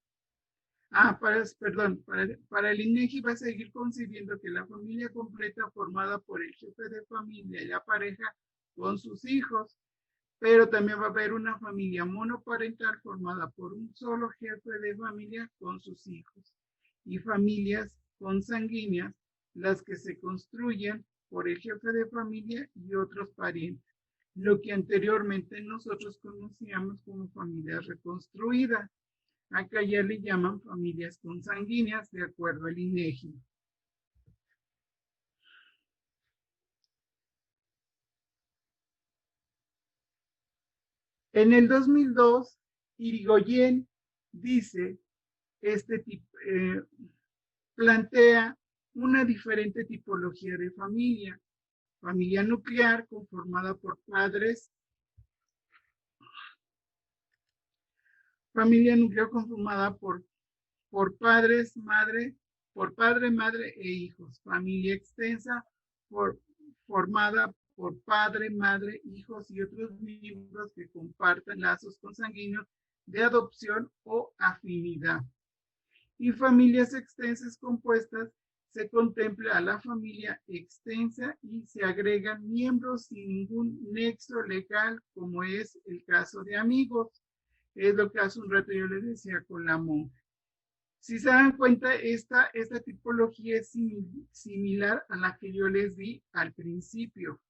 Para el INEGI va a seguir concibiendo que la familia completa formada por el jefe de familia y la pareja con sus hijos, pero también va a haber una familia monoparental formada por un solo jefe de familia con sus hijos, y familias consanguíneas, las que se construyen por el jefe de familia y otros parientes, lo que anteriormente nosotros conocíamos como familias reconstruidas. Acá ya le llaman familias consanguíneas de acuerdo al INEGI. En el 2002, Irigoyen dice, plantea una diferente tipología de familia. Familia nuclear conformada por padres. Familia nuclear conformada por padres, por padre, madre e hijos. Familia extensa formada por padre, madre, hijos y otros miembros que compartan lazos consanguíneos de adopción o afinidad. Y familias extensas compuestas, se contempla a la familia extensa y se agregan miembros sin ningún nexo legal, como es el caso de amigos. Es lo que hace un rato yo les decía con la monja. Si se dan cuenta, esta tipología es similar a la que yo les di al principio.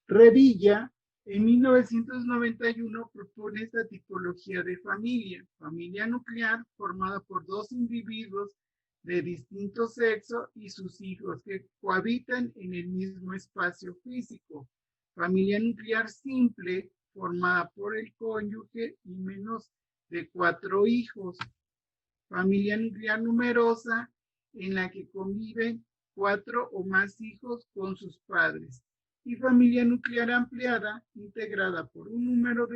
Revilla, en 1991, propone esta tipología de familia nuclear formada por dos individuos de distinto sexo y sus hijos que cohabitan en el mismo espacio físico. Familia nuclear simple, formada por el cónyuge y menos de 4 hijos. Familia nuclear numerosa, en la que conviven 4 o más hijos con sus padres. y familia nuclear ampliada, integrada por un número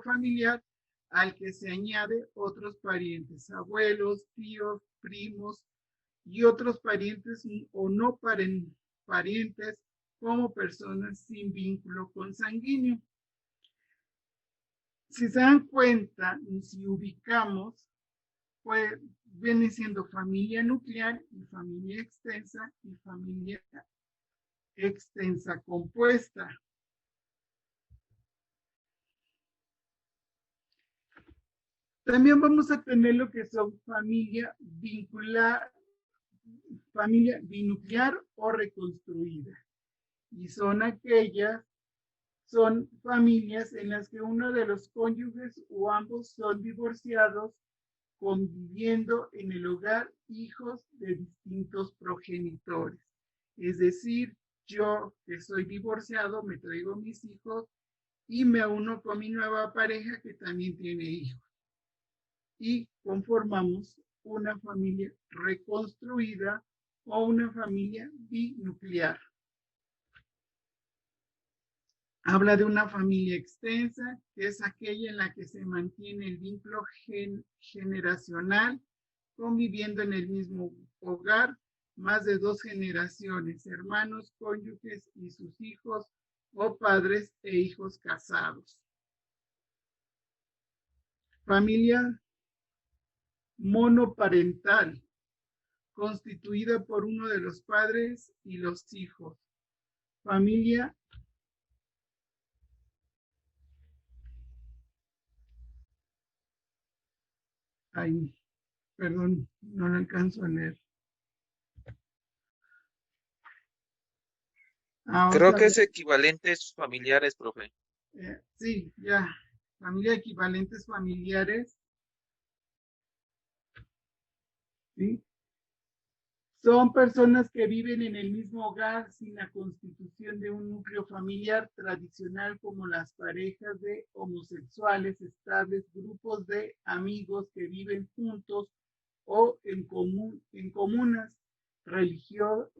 familiar al que se añade otros parientes, abuelos, tíos, primos y otros parientes o no parientes como personas sin vínculo consanguíneo. Si se dan cuenta, si ubicamos, pues viene siendo familia nuclear y familia extensa y familia extensa compuesta. También vamos a tener lo que son familia binuclear o reconstruida. Y son familias en las que uno de los cónyuges o ambos son divorciados, conviviendo en el hogar hijos de distintos progenitores. Es decir, yo que soy divorciado me traigo mis hijos y me uno con mi nueva pareja que también tiene hijos. Y conformamos una familia reconstruida o una familia binuclear. Habla de una familia extensa, que es aquella en la que se mantiene el vínculo generacional, conviviendo en el mismo hogar, más de 2 generaciones, hermanos, cónyuges y sus hijos, o padres e hijos casados. Familia monoparental, constituida por uno de los padres y los hijos. Familia perdón, no lo alcanzo a leer. Creo que es equivalentes familiares, profe. Sí, ya. Familia equivalentes familiares. ¿Sí? Son personas que viven en el mismo hogar sin la constitución de un núcleo familiar tradicional, como las parejas de homosexuales estables, grupos de amigos que viven juntos o en comunas, religiosos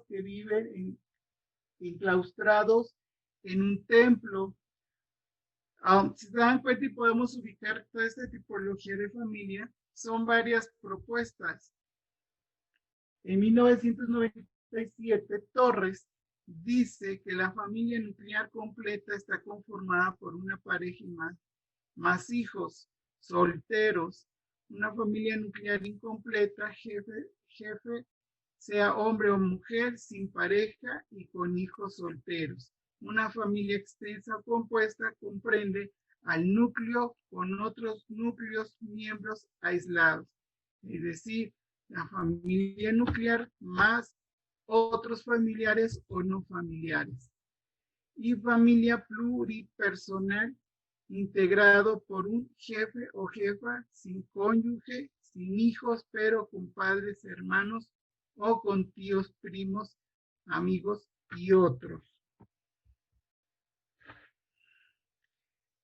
que viven enclaustrados en un templo. Si se dan cuenta y podemos ubicar toda esta tipología de familia, son varias propuestas. En 1997, Torres dice que la familia nuclear completa está conformada por una pareja y más hijos solteros. Una familia nuclear incompleta, jefe, sea hombre o mujer, sin pareja y con hijos solteros. Una familia extensa o compuesta comprende al núcleo con otros núcleos miembros aislados, es decir, la familia nuclear más otros familiares o no familiares. Y familia pluripersonal, integrado por un jefe o jefa sin cónyuge, sin hijos, pero con padres, hermanos o con tíos, primos, amigos y otros.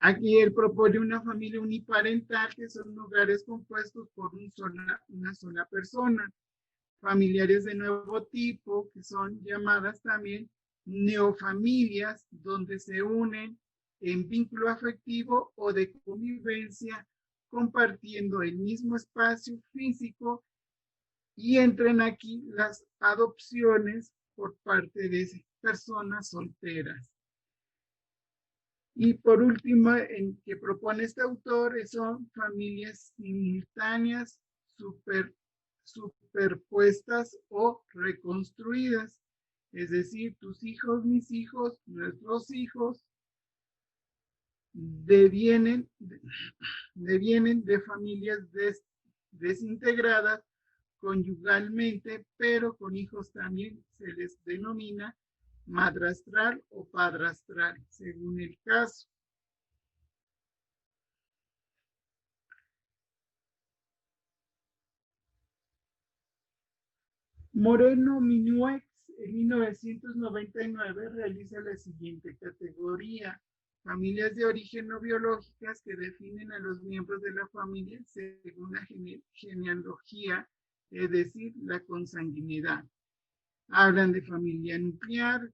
Aquí él propone una familia uniparental, que son hogares compuestos por una sola persona. Familiares de nuevo tipo, que son llamadas también neofamilias, donde se unen en vínculo afectivo o de convivencia, compartiendo el mismo espacio físico, y entran aquí las adopciones por parte de personas solteras. Y por último, en que propone este autor, son familias simultáneas, superpuestas o reconstruidas. Es decir, tus hijos, mis hijos, nuestros hijos, devienen de familias desintegradas conyugalmente, pero con hijos también se les denomina madrastral o padrastral, según el caso. Moreno Minuex en 1999 realiza la siguiente categoría: familias de origen no biológicas que definen a los miembros de la familia según la genealogía, es decir, la consanguinidad. Hablan de familia nuclear,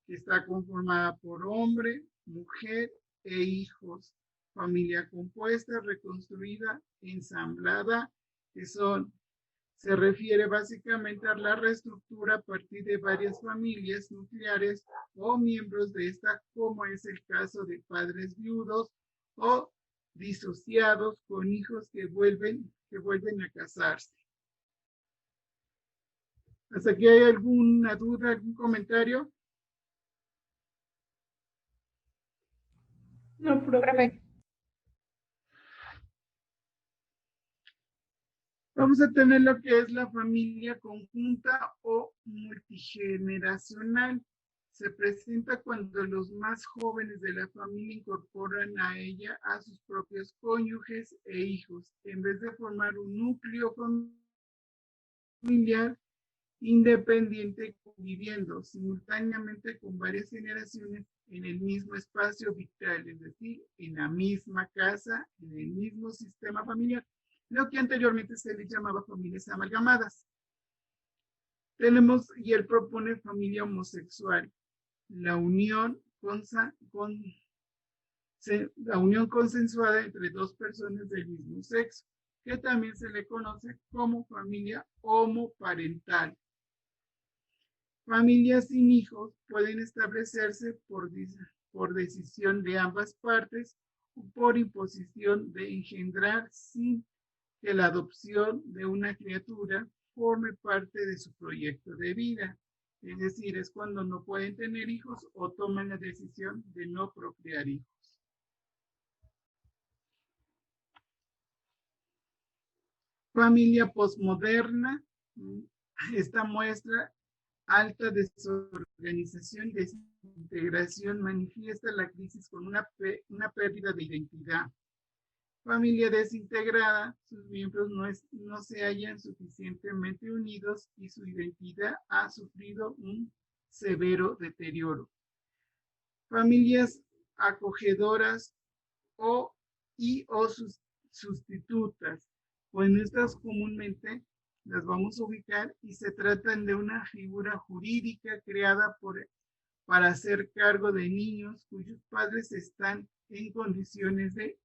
que está conformada por hombre, mujer e hijos. Familia compuesta, reconstruida, ensamblada, que se refiere básicamente a la reestructura a partir de varias familias nucleares o miembros de esta, como es el caso de padres viudos o disociados con hijos que vuelven a casarse. ¿Hasta aquí hay alguna duda, algún comentario? No, profe. Vamos a tener lo que es la familia conjunta o multigeneracional. Se presenta cuando los más jóvenes de la familia incorporan a ella a sus propios cónyuges e hijos, en vez de formar un núcleo familiar independiente conviviendo simultáneamente con varias generaciones en el mismo espacio vital, es decir, en la misma casa, en el mismo sistema familiar, lo que anteriormente se le llamaba familias amalgamadas. Y él propone familia homosexual, la unión consensuada entre dos personas del mismo sexo, que también se le conoce como familia homoparental. Familias sin hijos pueden establecerse por decisión de ambas partes o por imposición de engendrar sin que la adopción de una criatura forme parte de su proyecto de vida. Es decir, es cuando no pueden tener hijos o toman la decisión de no procrear hijos. Familia posmoderna. Esta muestra alta desorganización y desintegración manifiesta la crisis con una pérdida de identidad. Familia desintegrada, sus miembros no se hallan suficientemente unidos y su identidad ha sufrido un severo deterioro. Familias acogedoras o sustitutas, pues estas comúnmente las vamos a ubicar y se tratan de una figura jurídica creada para hacer cargo de niños cuyos padres están en condiciones que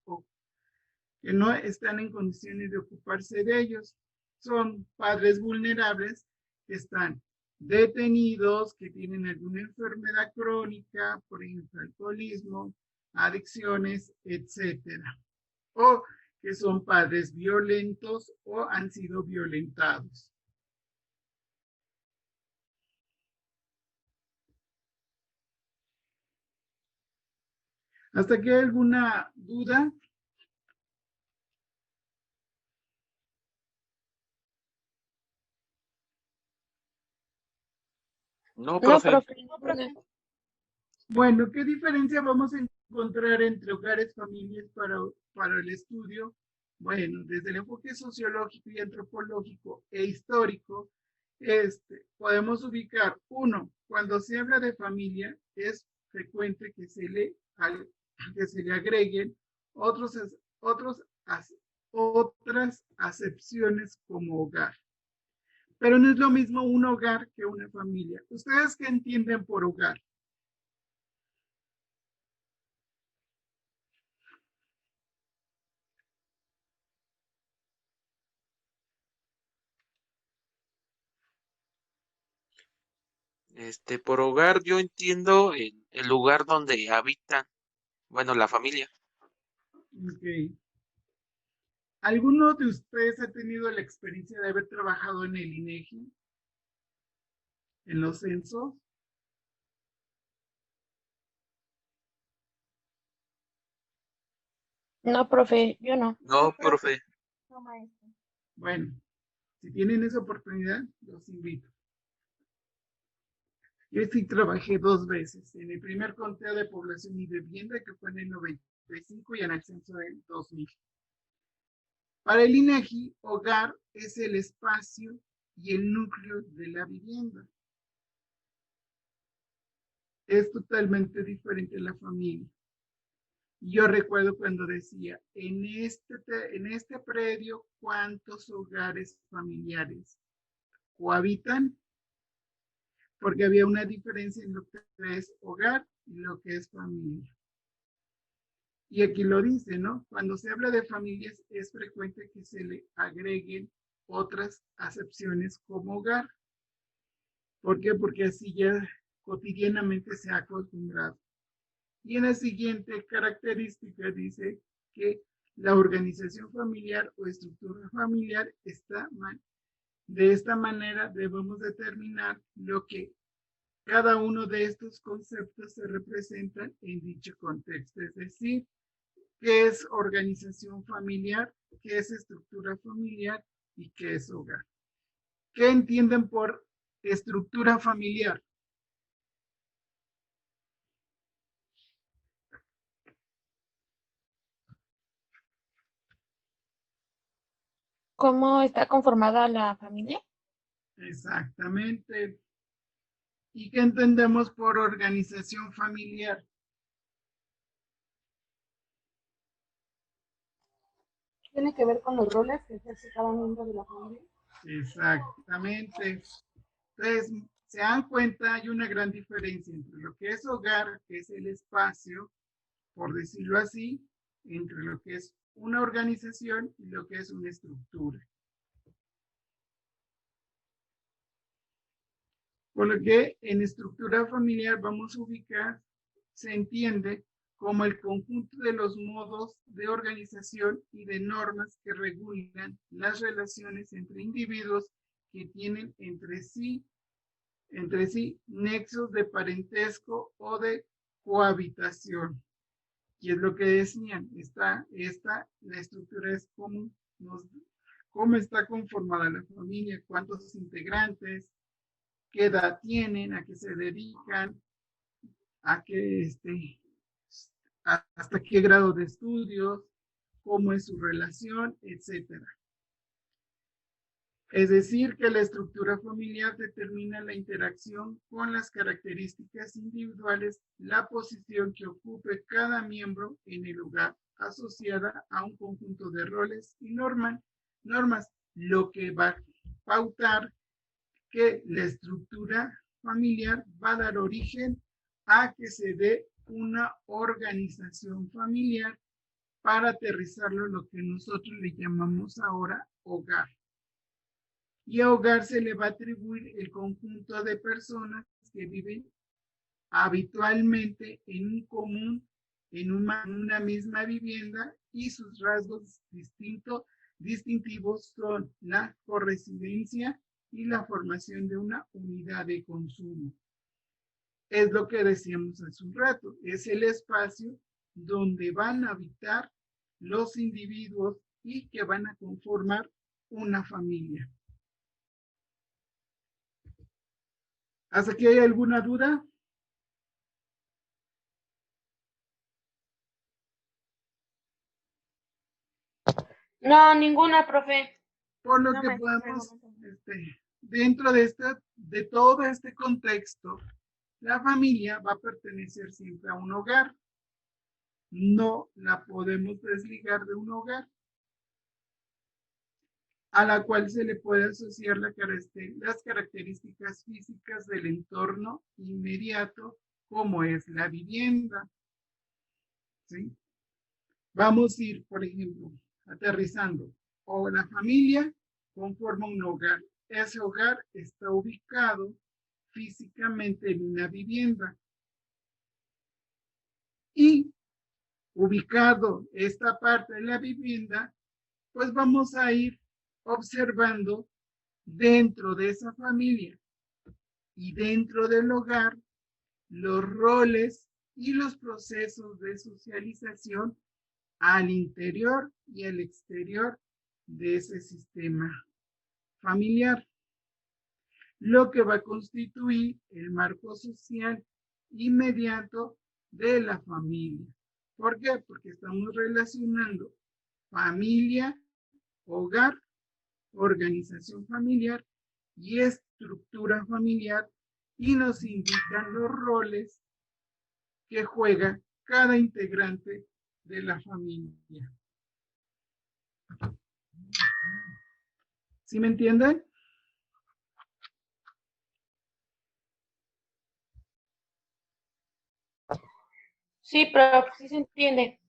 no están en condiciones de ocuparse de ellos. Son padres vulnerables que están detenidos, que tienen alguna enfermedad crónica, por ejemplo, alcoholismo, adicciones, etcétera. O que son padres violentos o han sido violentados. ¿Hasta aquí hay alguna duda? No, profe. No, profe. Bueno, ¿qué diferencia vamos a encontrar entre hogares, familias para el estudio? Bueno, desde el enfoque sociológico y antropológico e histórico, podemos ubicar, uno, cuando se habla de familia, es frecuente que se le agreguen otras acepciones como hogar. Pero no es lo mismo un hogar que una familia. ¿Ustedes qué entienden por hogar? Por hogar yo entiendo el lugar donde habitan, bueno, la familia. Ok. ¿Alguno de ustedes ha tenido la experiencia de haber trabajado en el INEGI? ¿En los censos? No, profe, yo no. No, profe. No, maestro. Bueno, si tienen esa oportunidad, los invito. Yo sí trabajé 2 veces, en el primer conteo de población y vivienda, que fue en el 95, y en el censo del 2000. Para el INEGI, hogar es el espacio y el núcleo de la vivienda. Es totalmente diferente a la familia. Yo recuerdo cuando decía, en este predio, ¿cuántos hogares familiares cohabitan? porque había una diferencia en lo que es hogar y lo que es familia. Y aquí lo dice, ¿no? Cuando se habla de familias es frecuente que se le agreguen otras acepciones como hogar. ¿Por qué? Porque así ya cotidianamente se ha acostumbrado. Y en la siguiente característica dice que la organización familiar o estructura familiar está mal. De esta manera debemos determinar lo que cada uno de estos conceptos se representan en dicho contexto, es decir, qué es organización familiar, qué es estructura familiar y qué es hogar. ¿Qué entienden por estructura familiar? ¿Cómo está conformada la familia? Exactamente. ¿Y qué entendemos por organización familiar? Tiene que ver con los roles que ejerce cada miembro de la familia. Exactamente. Entonces, se dan cuenta, hay una gran diferencia entre lo que es hogar, que es el espacio, por decirlo así, entre lo que es una organización y lo que es una estructura. Por lo que en estructura familiar vamos a ubicar, se entiende como el conjunto de los modos de organización y de normas que regulan las relaciones entre individuos que tienen entre sí nexos de parentesco o de cohabitación. Y es lo que decían, la estructura es cómo está conformada la familia, cuántos integrantes, qué edad tienen, a qué se dedican, a qué, hasta qué grado de estudios, cómo es su relación, etcétera. Es decir, que la estructura familiar determina la interacción con las características individuales, la posición que ocupe cada miembro en el lugar, asociada a un conjunto de roles y normas, lo que va a pautar que la estructura familiar va a dar origen a que se dé una organización familiar para aterrizarlo en lo que nosotros le llamamos ahora hogar. Y a hogar se le va a atribuir el conjunto de personas que viven habitualmente en un común, en una misma vivienda, y sus rasgos distintivos son la corresidencia y la formación de una unidad de consumo. Es lo que decíamos hace un rato, es el espacio donde van a habitar los individuos y que van a conformar una familia. ¿Hasta aquí hay alguna duda? No, ninguna, profe. Por lo No que me podemos, dentro de todo este contexto, la familia va a pertenecer siempre a un hogar. No la podemos desligar de un hogar, a la cual se le puede asociar las características físicas del entorno inmediato, como es la vivienda. ¿Sí? Vamos a ir, por ejemplo, aterrizando. O la familia conforma un hogar. Ese hogar está ubicado físicamente en una vivienda. Y ubicado esta parte de la vivienda, pues vamos a ir observando dentro de esa familia y dentro del hogar los roles y los procesos de socialización al interior y al exterior de ese sistema familiar, lo que va a constituir el marco social inmediato de la familia. ¿Por qué? Porque estamos relacionando familia, hogar, organización familiar y estructura familiar, y nos indican los roles que juega cada integrante de la familia. ¿Sí me entienden? Sí, pero sí se entiende.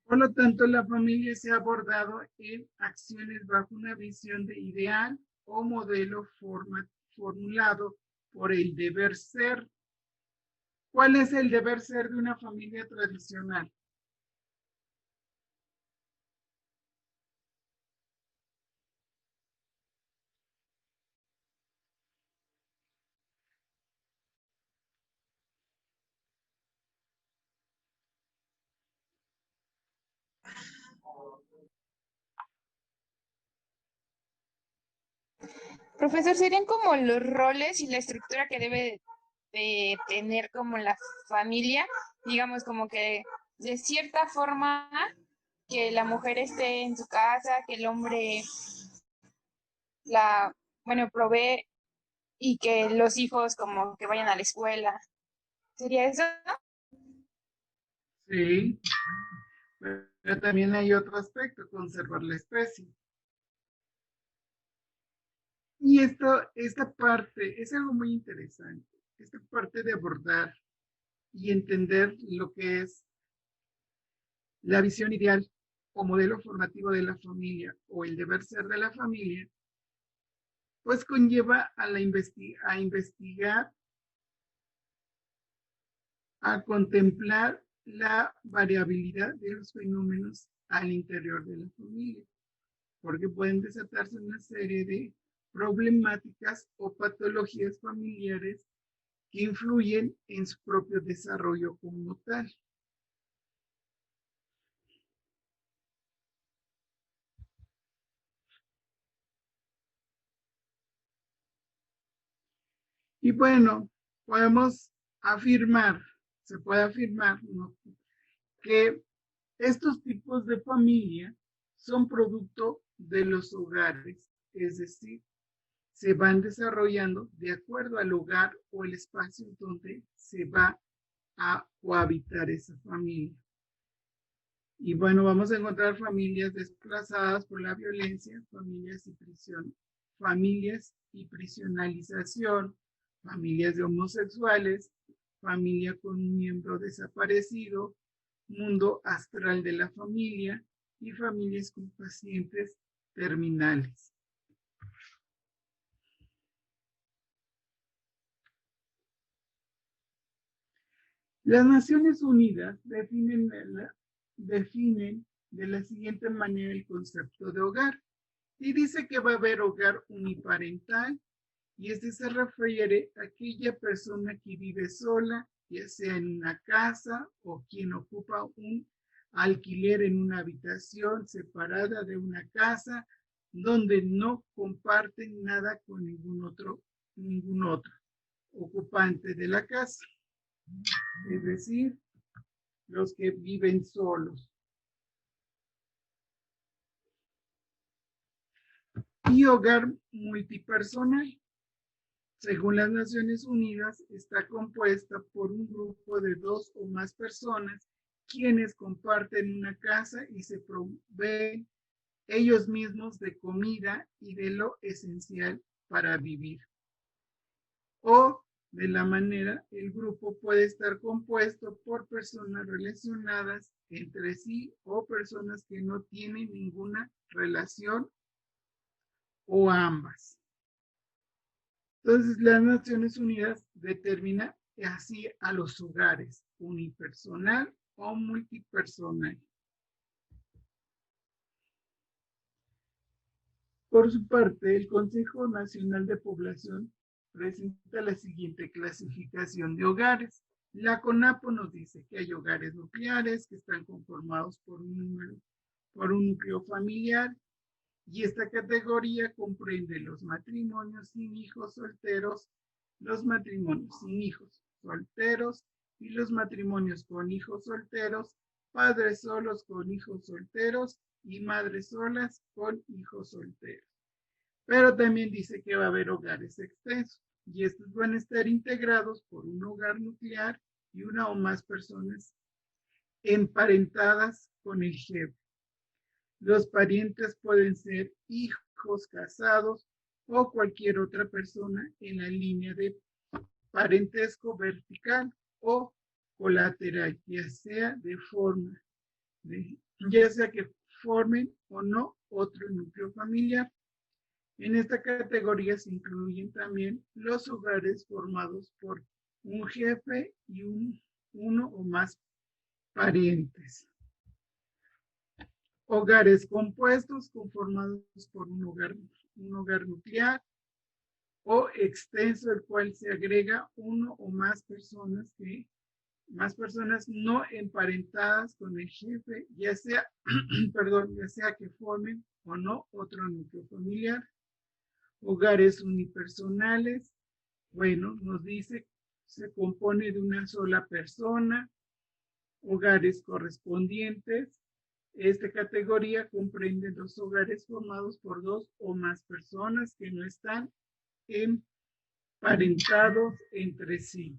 Por lo tanto, la familia se ha abordado en acciones bajo una visión de ideal o modelo formulado por el deber ser. ¿Cuál es el deber ser de una familia tradicional? Profesor, serían como los roles y la estructura que debe de tener como la familia, digamos como que de cierta forma que la mujer esté en su casa, que el hombre la, bueno, provee y que los hijos como que vayan a la escuela. ¿Sería eso? Sí, pero también hay otro aspecto, conservar la especie. Y esta parte es algo muy interesante, esta parte de abordar y entender lo que es la visión ideal o modelo formativo de la familia o el deber ser de la familia, pues conlleva a investigar, a contemplar la variabilidad de los fenómenos al interior de la familia, porque pueden desatarse una serie de problemáticas o patologías familiares que influyen en su propio desarrollo como tal. Y bueno, podemos afirmar, se puede afirmar, ¿no?, que estos tipos de familia son producto de los hogares, es decir, se van desarrollando de acuerdo al hogar o el espacio donde se va a cohabitar esa familia. Y bueno, vamos a encontrar familias desplazadas por la violencia, familias y prisionalización, familias de homosexuales, familia con un miembro desaparecido, mundo astral de la familia y familias con pacientes terminales. Las Naciones Unidas definen de la siguiente manera el concepto de hogar y dice que va a haber hogar uniparental y este se refiere a aquella persona que vive sola, ya sea en una casa o quien ocupa un alquiler en una habitación separada de una casa donde no comparten nada con ningún otro ocupante de la casa, es decir, los que viven solos. Y hogar multipersonal, según las Naciones Unidas, está compuesta por un grupo de 2 o más personas quienes comparten una casa y se proveen ellos mismos de comida y de lo esencial para vivir. O de la manera, el grupo puede estar compuesto por personas relacionadas entre sí o personas que no tienen ninguna relación o ambas. Entonces, las Naciones Unidas determina así a los hogares, unipersonal o multipersonal. Por su parte, el Consejo Nacional de Población presenta la siguiente clasificación de hogares. La CONAPO nos dice que hay hogares nucleares que están conformados por un núcleo familiar, y esta categoría comprende los matrimonios sin hijos solteros, los matrimonios sin hijos solteros y los matrimonios con hijos solteros, padres solos con hijos solteros y madres solas con hijos solteros. Pero también dice que va a haber hogares extensos y estos van a estar integrados por un hogar nuclear y una o más personas emparentadas con el jefe. Los parientes pueden ser hijos, casados o cualquier otra persona en la línea de parentesco vertical o colateral, ya sea que formen o no otro núcleo familiar. En esta categoría se incluyen también los hogares formados por un jefe y uno o más parientes. Hogares compuestos conformados por un hogar nuclear o extenso, el cual se agrega uno o más personas no emparentadas con el jefe, ya sea, ya sea que formen o no otro núcleo familiar. Hogares unipersonales, bueno, nos dice, se compone de una sola persona. Hogares correspondientes, esta categoría comprende los hogares formados por dos o más personas que no están emparentados entre sí.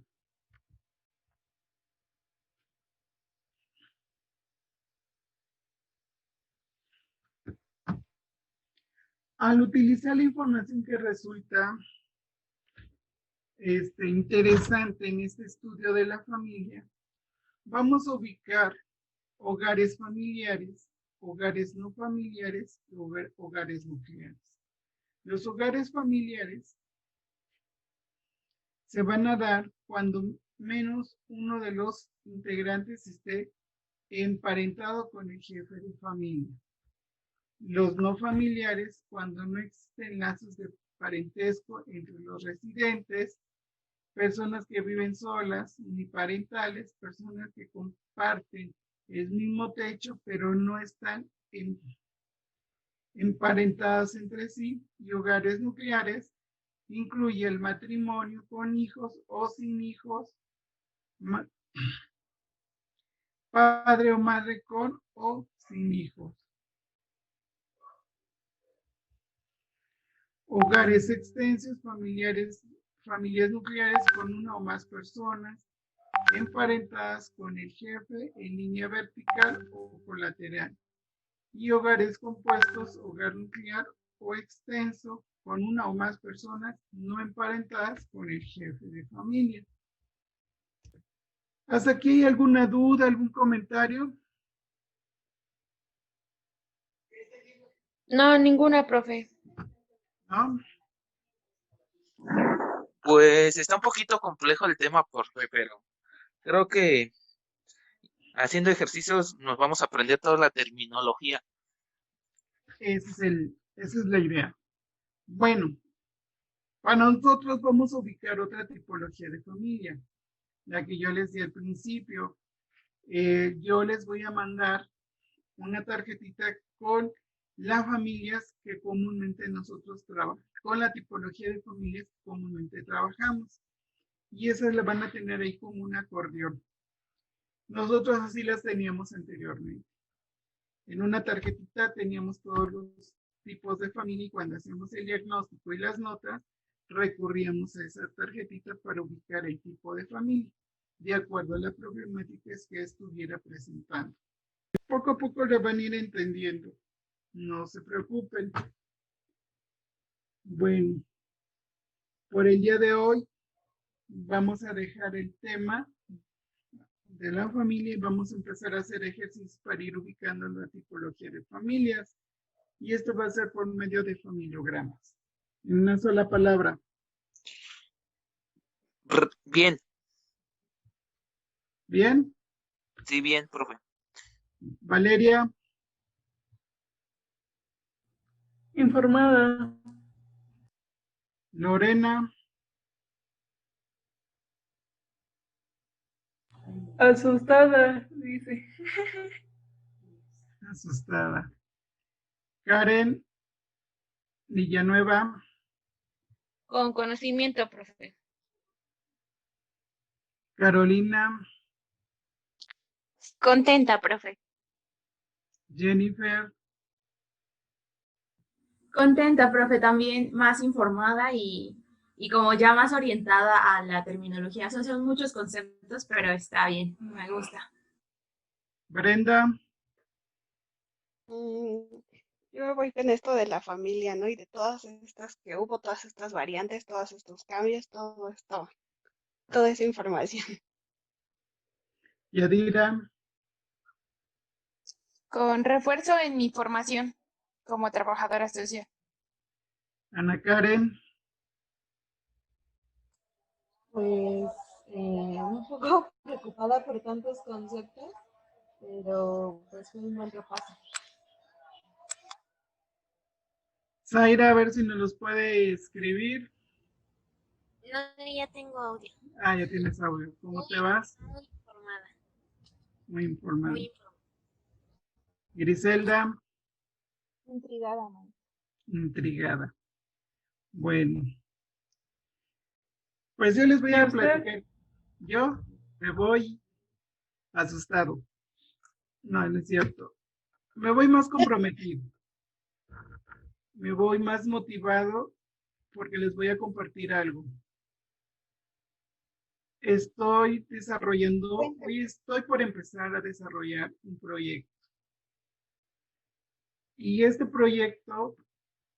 Al utilizar la información que resulta interesante en este estudio de la familia, vamos a ubicar hogares familiares, hogares no familiares y hogares nucleares. Los hogares familiares se van a dar cuando menos uno de los integrantes esté emparentado con el jefe de familia. Los no familiares, cuando no existen lazos de parentesco entre los residentes, personas que viven solas, uniparentales, personas que comparten el mismo techo, pero no están emparentadas entre sí, y hogares nucleares incluye el matrimonio con hijos o sin hijos, padre o madre con o sin hijos. Hogares extensos, familias nucleares con una o más personas emparentadas con el jefe en línea vertical o colateral. Y hogares compuestos, hogar nuclear o extenso con una o más personas no emparentadas con el jefe de familia. ¿Hasta aquí hay alguna duda, algún comentario? No, ninguna, profe. ¿No? Pues está un poquito complejo el tema, profe, pero creo que haciendo ejercicios nos vamos a aprender toda la terminología. Esa es la idea. Bueno, para nosotros vamos a ubicar otra tipología de familia, la que yo les di al principio. Yo les voy a mandar una tarjetita con las familias que comúnmente nosotros trabajamos, con la tipología de familias que comúnmente trabajamos. Y esas las van a tener ahí como un acordeón. Nosotros así las teníamos anteriormente. En una tarjetita teníamos todos los tipos de familia y cuando hacíamos el diagnóstico y las notas, recurríamos a esa tarjetita para ubicar el tipo de familia, de acuerdo a la problemática que estuviera presentando. Poco a poco le van a ir entendiendo. No se preocupen. Bueno, por el día de hoy vamos a dejar el tema de la familia y vamos a empezar a hacer ejercicios para ir ubicando la tipología de familias. Y esto va a ser por medio de familiogramas. En una sola palabra. Bien. ¿Bien? Sí, bien, profe. Valeria. Informada. Lorena. Asustada, dice. Asustada. Karen Villanueva. Con conocimiento, profe. Carolina. Contenta, profe. Jennifer. Contenta, profe, también más informada y como ya más orientada a la terminología. Son muchos conceptos, pero está bien, me gusta. Brenda. Yo voy con esto de la familia, ¿no? Y de todas estas que hubo, todas estas variantes, todos estos cambios, toda esa información. Yadira, Con refuerzo en mi formación como trabajadora social. Ana Karen, Pues un poco preocupada por tantos conceptos, pero pues fue un buen repaso. Zaira, a ver si nos los puede escribir. No, ya tengo audio. Ah, ya tienes audio. ¿Cómo te vas? Muy informada. Muy informada. Muy informada. Griselda, Intrigada, man. intrigada. Bueno, pues yo les voy ¿Y a usted? platicar. Yo me voy asustado. No, no es cierto. Me voy más comprometido. Me voy más motivado porque les voy a compartir algo. Estoy por empezar a desarrollar un proyecto. Y este proyecto,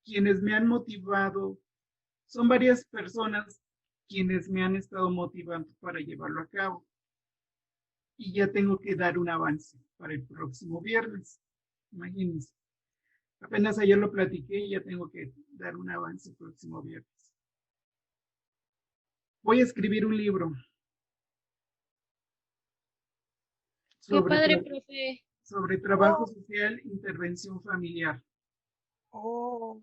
quienes me han motivado, son varias personas quienes me han estado motivando para llevarlo a cabo. Y ya tengo que dar un avance para el próximo viernes. Imagínense. Apenas ayer lo platiqué y ya tengo que dar un avance el próximo viernes. Voy a escribir un libro. Qué padre, profe. Sobre trabajo social, intervención familiar. Oh,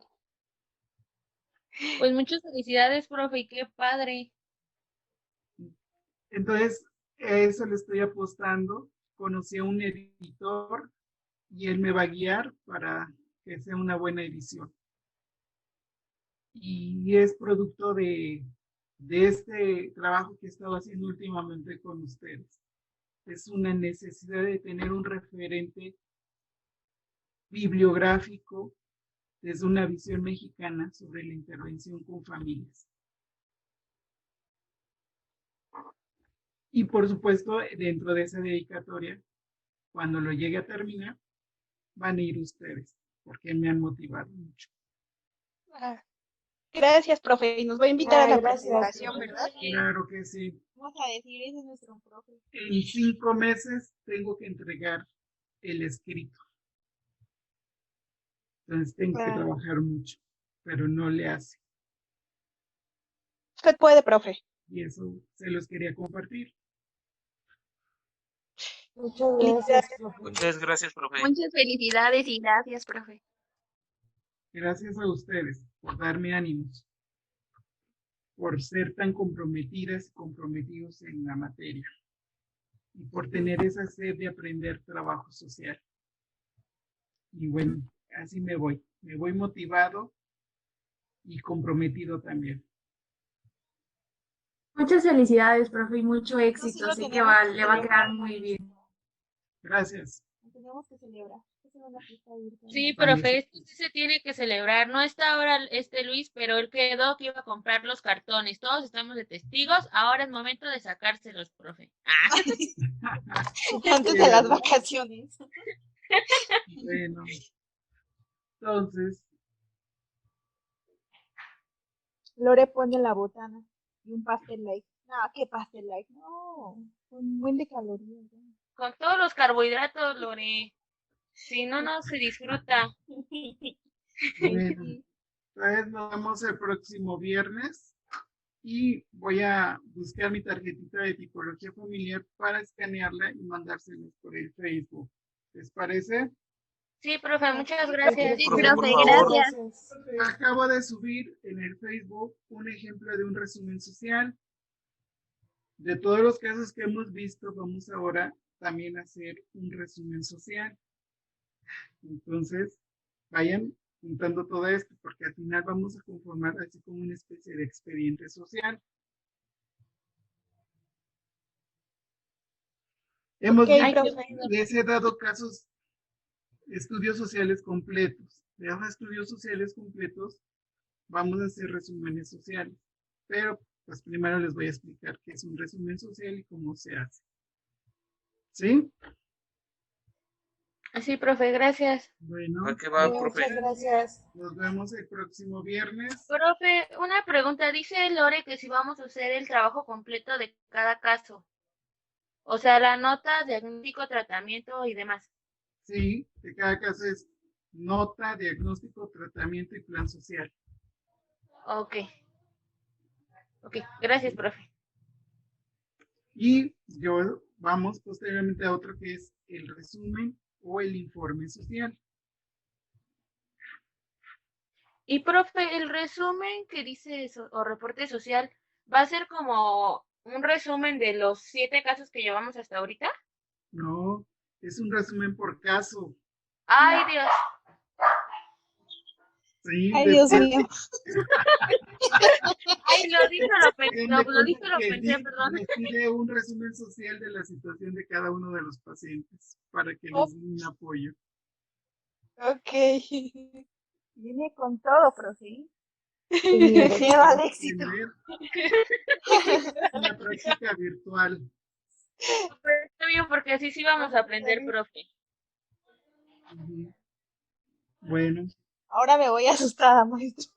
Pues muchas felicidades, profe, y qué padre. Entonces, a eso le estoy apostando. Conocí a un editor y él me va a guiar para que sea una buena edición. Y es producto de este trabajo que he estado haciendo últimamente con ustedes. Es una necesidad de tener un referente bibliográfico desde una visión mexicana sobre la intervención con familias. Y por supuesto, dentro de esa dedicatoria, cuando lo llegue a terminar, van a ir ustedes, porque me han motivado mucho. gracias, profe. Y nos va a invitar a la Gracias, presentación, profe. ¿verdad? Claro que sí. Vamos a decir, ese es nuestro profe. En 5 meses tengo que entregar el escrito. Entonces tengo que trabajar mucho, pero no le hace. Usted puede, profe. Y eso se los quería compartir. Muchas gracias, profe. Muchas gracias, profe. Muchas felicidades y gracias, profe. Gracias a ustedes por darme ánimos, por ser tan comprometidas y comprometidos en la materia y por tener esa sed de aprender trabajo social. Y bueno, así me voy motivado y comprometido también. Muchas felicidades, profe, y mucho éxito. lo Sé que tenemos que le va a celebrar. quedar muy bien. Gracias. Tenemos que celebrar. Es una fiesta virtual. Sí, profe, esto sí se tiene que celebrar. No está ahora Luis, pero él quedó que iba a comprar los cartones. Todos estamos de testigos. Ahora es momento de sacárselos, profe. Antes de las vacaciones. Bueno, entonces, Lore pone la botana y un pastel light. No, ¿qué pastel light? No, un buen de calorías. ¿no? Con todos los carbohidratos, Lore. Si no, no se disfruta. bueno, entonces nos vemos el próximo viernes y voy a buscar mi tarjetita de tipología familiar para escanearla y mandárselos por el Facebook. ¿Les parece? Sí, profe, muchas gracias. Sí, Profe, profe, por favor. gracias. Acabo de subir en el Facebook un ejemplo de un resumen social. De todos los casos que hemos visto, vamos ahora también a hacer un resumen social. Entonces, vayan juntando todo esto, porque al final vamos a conformar así como una especie de expediente social. Hemos les he dado casos, estudios sociales completos. De esos estudios sociales completos, vamos a hacer resúmenes sociales. Pero, pues primero les voy a explicar qué es un resumen social y cómo se hace. ¿Sí? Sí, profe, gracias. Bueno, ¿A qué va, profe? Muchas gracias. nos vemos el próximo viernes. Profe, una pregunta. Dice Lore que si vamos a hacer el trabajo completo de cada caso. O sea, la nota, diagnóstico, tratamiento y demás. Sí, de cada caso es nota, diagnóstico, tratamiento y plan social. Ok. Ok, gracias, profe. Y yo vamos posteriormente a otro que es el resumen o el informe social. Y profe, el resumen que dice eso, o reporte social, ¿va a ser como un resumen de los 7 casos que llevamos hasta ahorita? No, es un resumen por caso. Ay, Dios. Sí, Ay, Dios después mío. Ay, lo dije, hagan de lo cuenta dije, lo que pensé, perdón. nos pide un resumen social de la situación de cada uno de los pacientes para que nos den un apoyo. Ok. Viene con todo, profe. Miedo al éxito. Tener una práctica virtual. Pero está bien, porque así sí vamos a aprender, profe. Ujú. Bueno, Ahora me voy asustada, maestro.